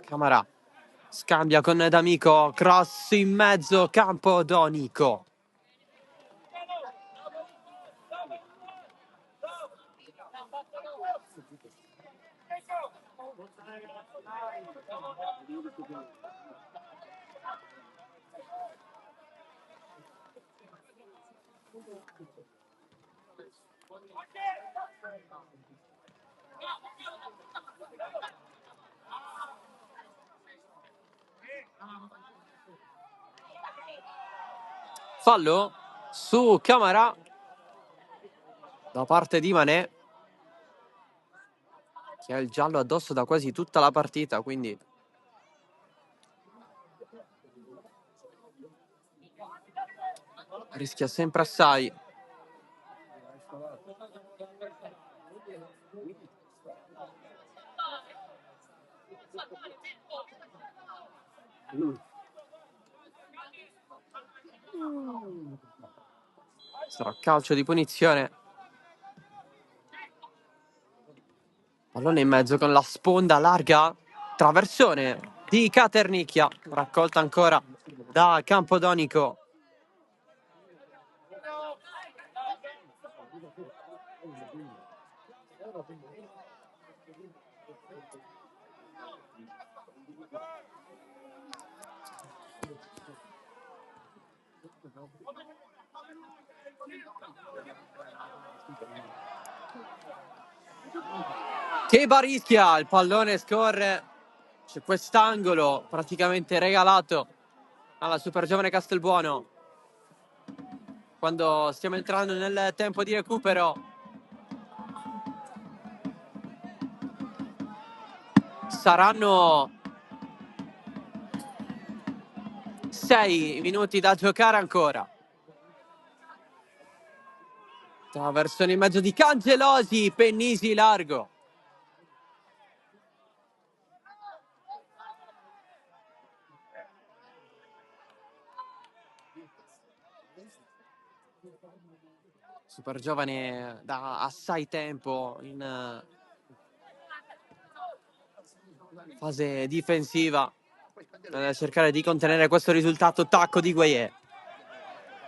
Speaker 1: Camara scambia con D'Amico. Cross in mezzo campo. Donico. Fallo su Camara da parte di Mané, che ha il giallo addosso da quasi tutta la partita, quindi rischia sempre assai. Sarà calcio di punizione. Pallone in mezzo con la sponda larga. Traversone di Caternicchia. Raccolta ancora da Campodonico. Che Barischia, il pallone scorre, c'è quest'angolo praticamente regalato alla super giovane Castelbuono. Quando stiamo entrando nel tempo di recupero, saranno 6 minuti da giocare ancora. Traversone in mezzo di Cangelosi, Pennisi largo. Super giovane da assai tempo in fase difensiva, cercare di contenere questo risultato. Tacco di Gueye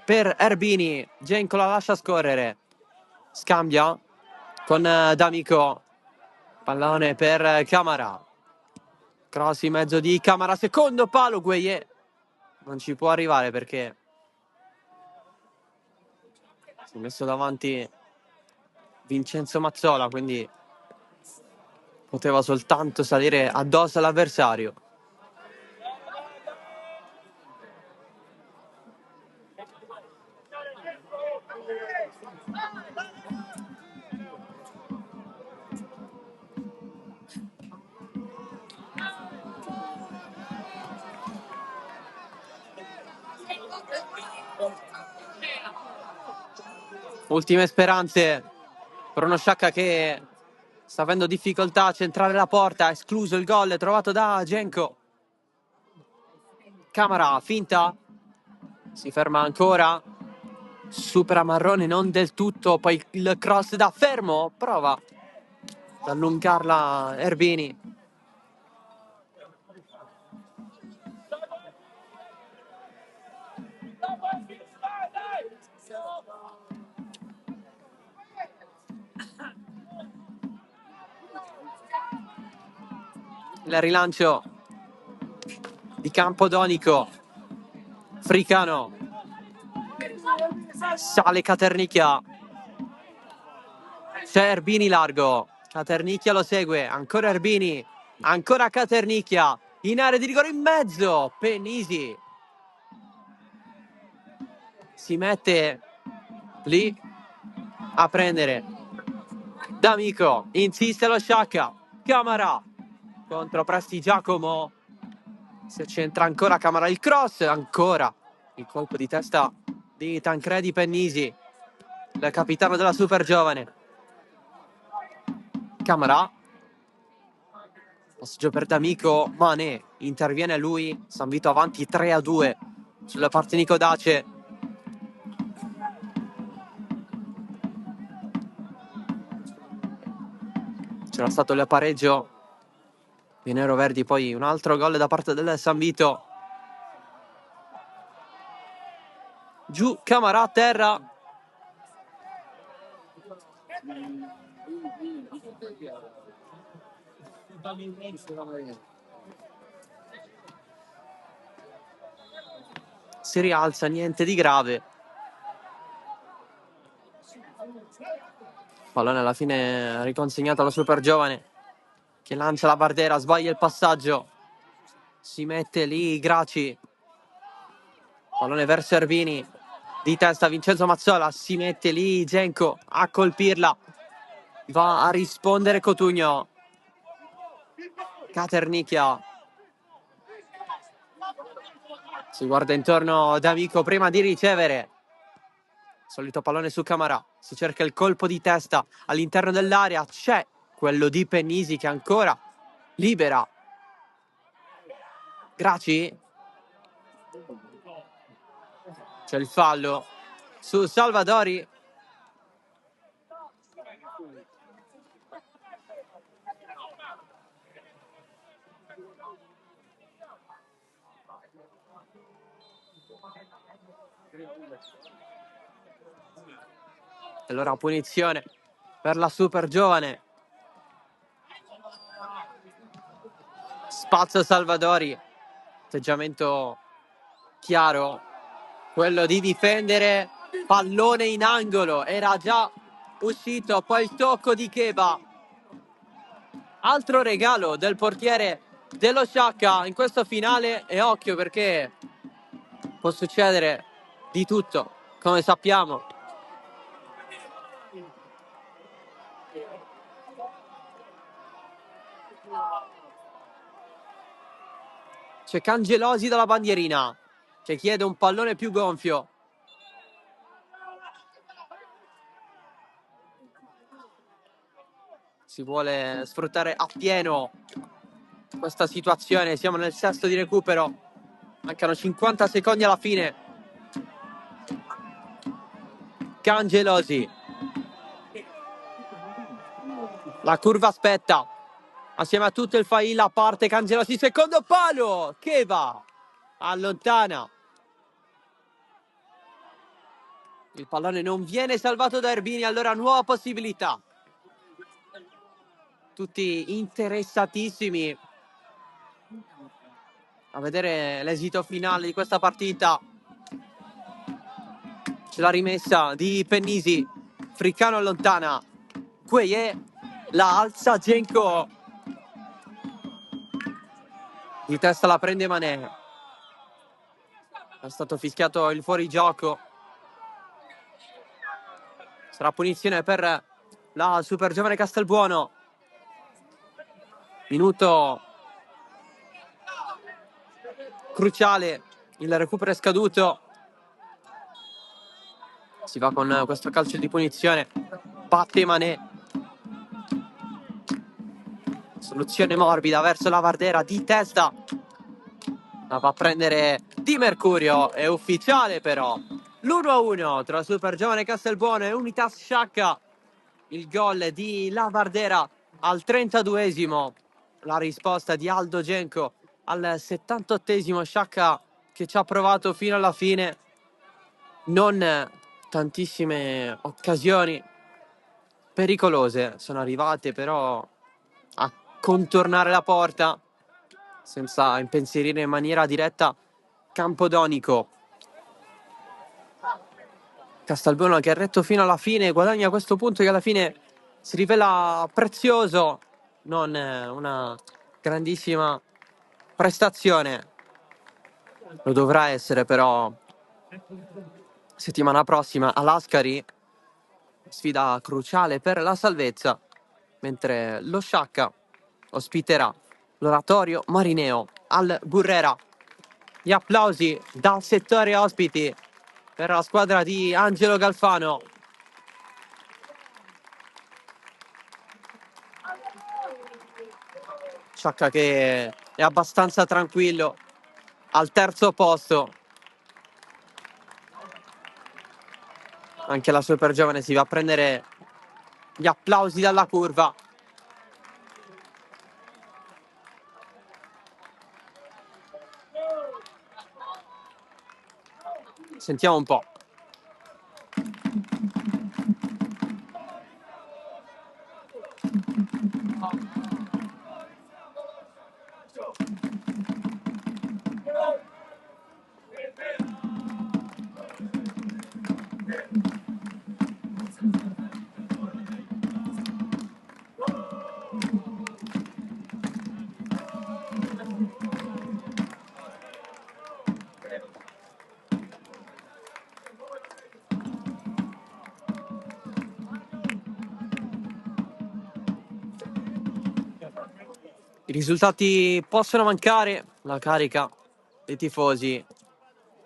Speaker 1: per Erbini. Genco la lascia scorrere, scambia con D'Amico, pallone per Camara, cross in mezzo di Camara, secondo palo. Gueye non ci può arrivare perché si è messo davanti Vincenzo Mazzola, quindi poteva soltanto salire addosso all'avversario. Ultime speranze per uno Sciacca che sta avendo difficoltà a centrare la porta. Escluso il gol trovato da Genco. Camara, finta, si ferma ancora, supera Marrone non del tutto, poi il cross da fermo, prova ad allungarla Erbini. Il rilancio di Campodonico. Fricano. Sale Caternicchia. C'è Erbini largo. Caternicchia lo segue. Ancora Erbini. Ancora Caternicchia. In area di rigore in mezzo. Pennisi si mette lì a prendere. D'Amico. Insiste lo Sciacca. Camara. Contro Presti Giacomo. Si accentra ancora Camara, il cross, ancora il colpo di testa di Tancredi Pennisi, il capitano della Super Giovane. Camara, passaggio per D'Amico, Mané, interviene lui, San Vito avanti 3-2 sulla parte Nico Dace. C'era stato il pareggio di Nero Verdi, poi un altro gol da parte del San Vito. Giù Camara a terra. Si rialza, niente di grave. Pallone alla fine riconsegnato alla Super Giovane, che lancia la barriera, sbaglia il passaggio. Si mette lì Graci. Pallone verso Erbini. Di testa Vincenzo Mazzola. Si mette lì Genco a colpirla. Va a rispondere Cotugno. Caternicchia. Si guarda intorno D'Amico prima di ricevere. Solito pallone su Camara. Si cerca il colpo di testa all'interno dell'area. C'è quello di Pennisi che ancora libera Graci. C'è il fallo su Salvadori. Allora punizione per la Super Giovane. Spazio Salvadori. Atteggiamento chiaro, quello di difendere. Pallone in angolo, era già uscito, poi il tocco di Cheba. Altro regalo del portiere dello Sciacca in questo finale, e occhio perché può succedere di tutto, come sappiamo. C'è Cangelosi dalla bandierina che chiede un pallone più gonfio. Si vuole sfruttare appieno questa situazione. Siamo nel sesto di recupero. Mancano 50 secondi alla fine. Cangelosi. La curva aspetta. Assieme a tutto il Failla parte Cangelosi. Secondo palo. Cheva allontana. Il pallone non viene salvato da Erbini. Allora nuova possibilità. Tutti interessatissimi a vedere l'esito finale di questa partita. C'è la rimessa di Pennisi. Friccano allontana. Queye la alza Genco. Di testa la prende Mané. È stato fischiato il fuorigioco. Sarà punizione per la Super Giovane Castelbuono. Minuto cruciale. Il recupero è scaduto. Si va con questo calcio di punizione. Batte Mané. Soluzione morbida verso la Vardera di testa. La va a prendere Di Mercurio. È ufficiale però. L'1-1 tra Super Giovane Castelbuono e Unitas Sciacca. Il gol di La Vardera al 32esimo. La risposta di Aldo Genco al 78esimo. Sciacca che ci ha provato fino alla fine. Non tantissime occasioni pericolose sono arrivate però a contornare la porta senza impensierire in maniera diretta Campodonico. Castelbuono che ha retto fino alla fine, guadagna questo punto che alla fine si rivela prezioso, non una grandissima prestazione. Lo dovrà essere però settimana prossima a Lascari, sfida cruciale per la salvezza, mentre lo Sciacca ospiterà l'Oratorio Marineo al Burrera. Gli applausi dal settore ospiti per la squadra di Angelo Galfano. Sciacca che è abbastanza tranquillo al terzo posto. Anche la super giovane si va a prendere gli applausi dalla curva. Sentiamo un po'. I risultati possono mancare, la carica dei tifosi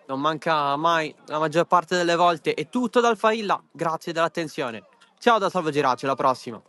Speaker 1: non manca mai, la maggior parte delle volte. È tutto dal Failla, grazie dell'attenzione. Ciao da Salvo Geraci, alla prossima.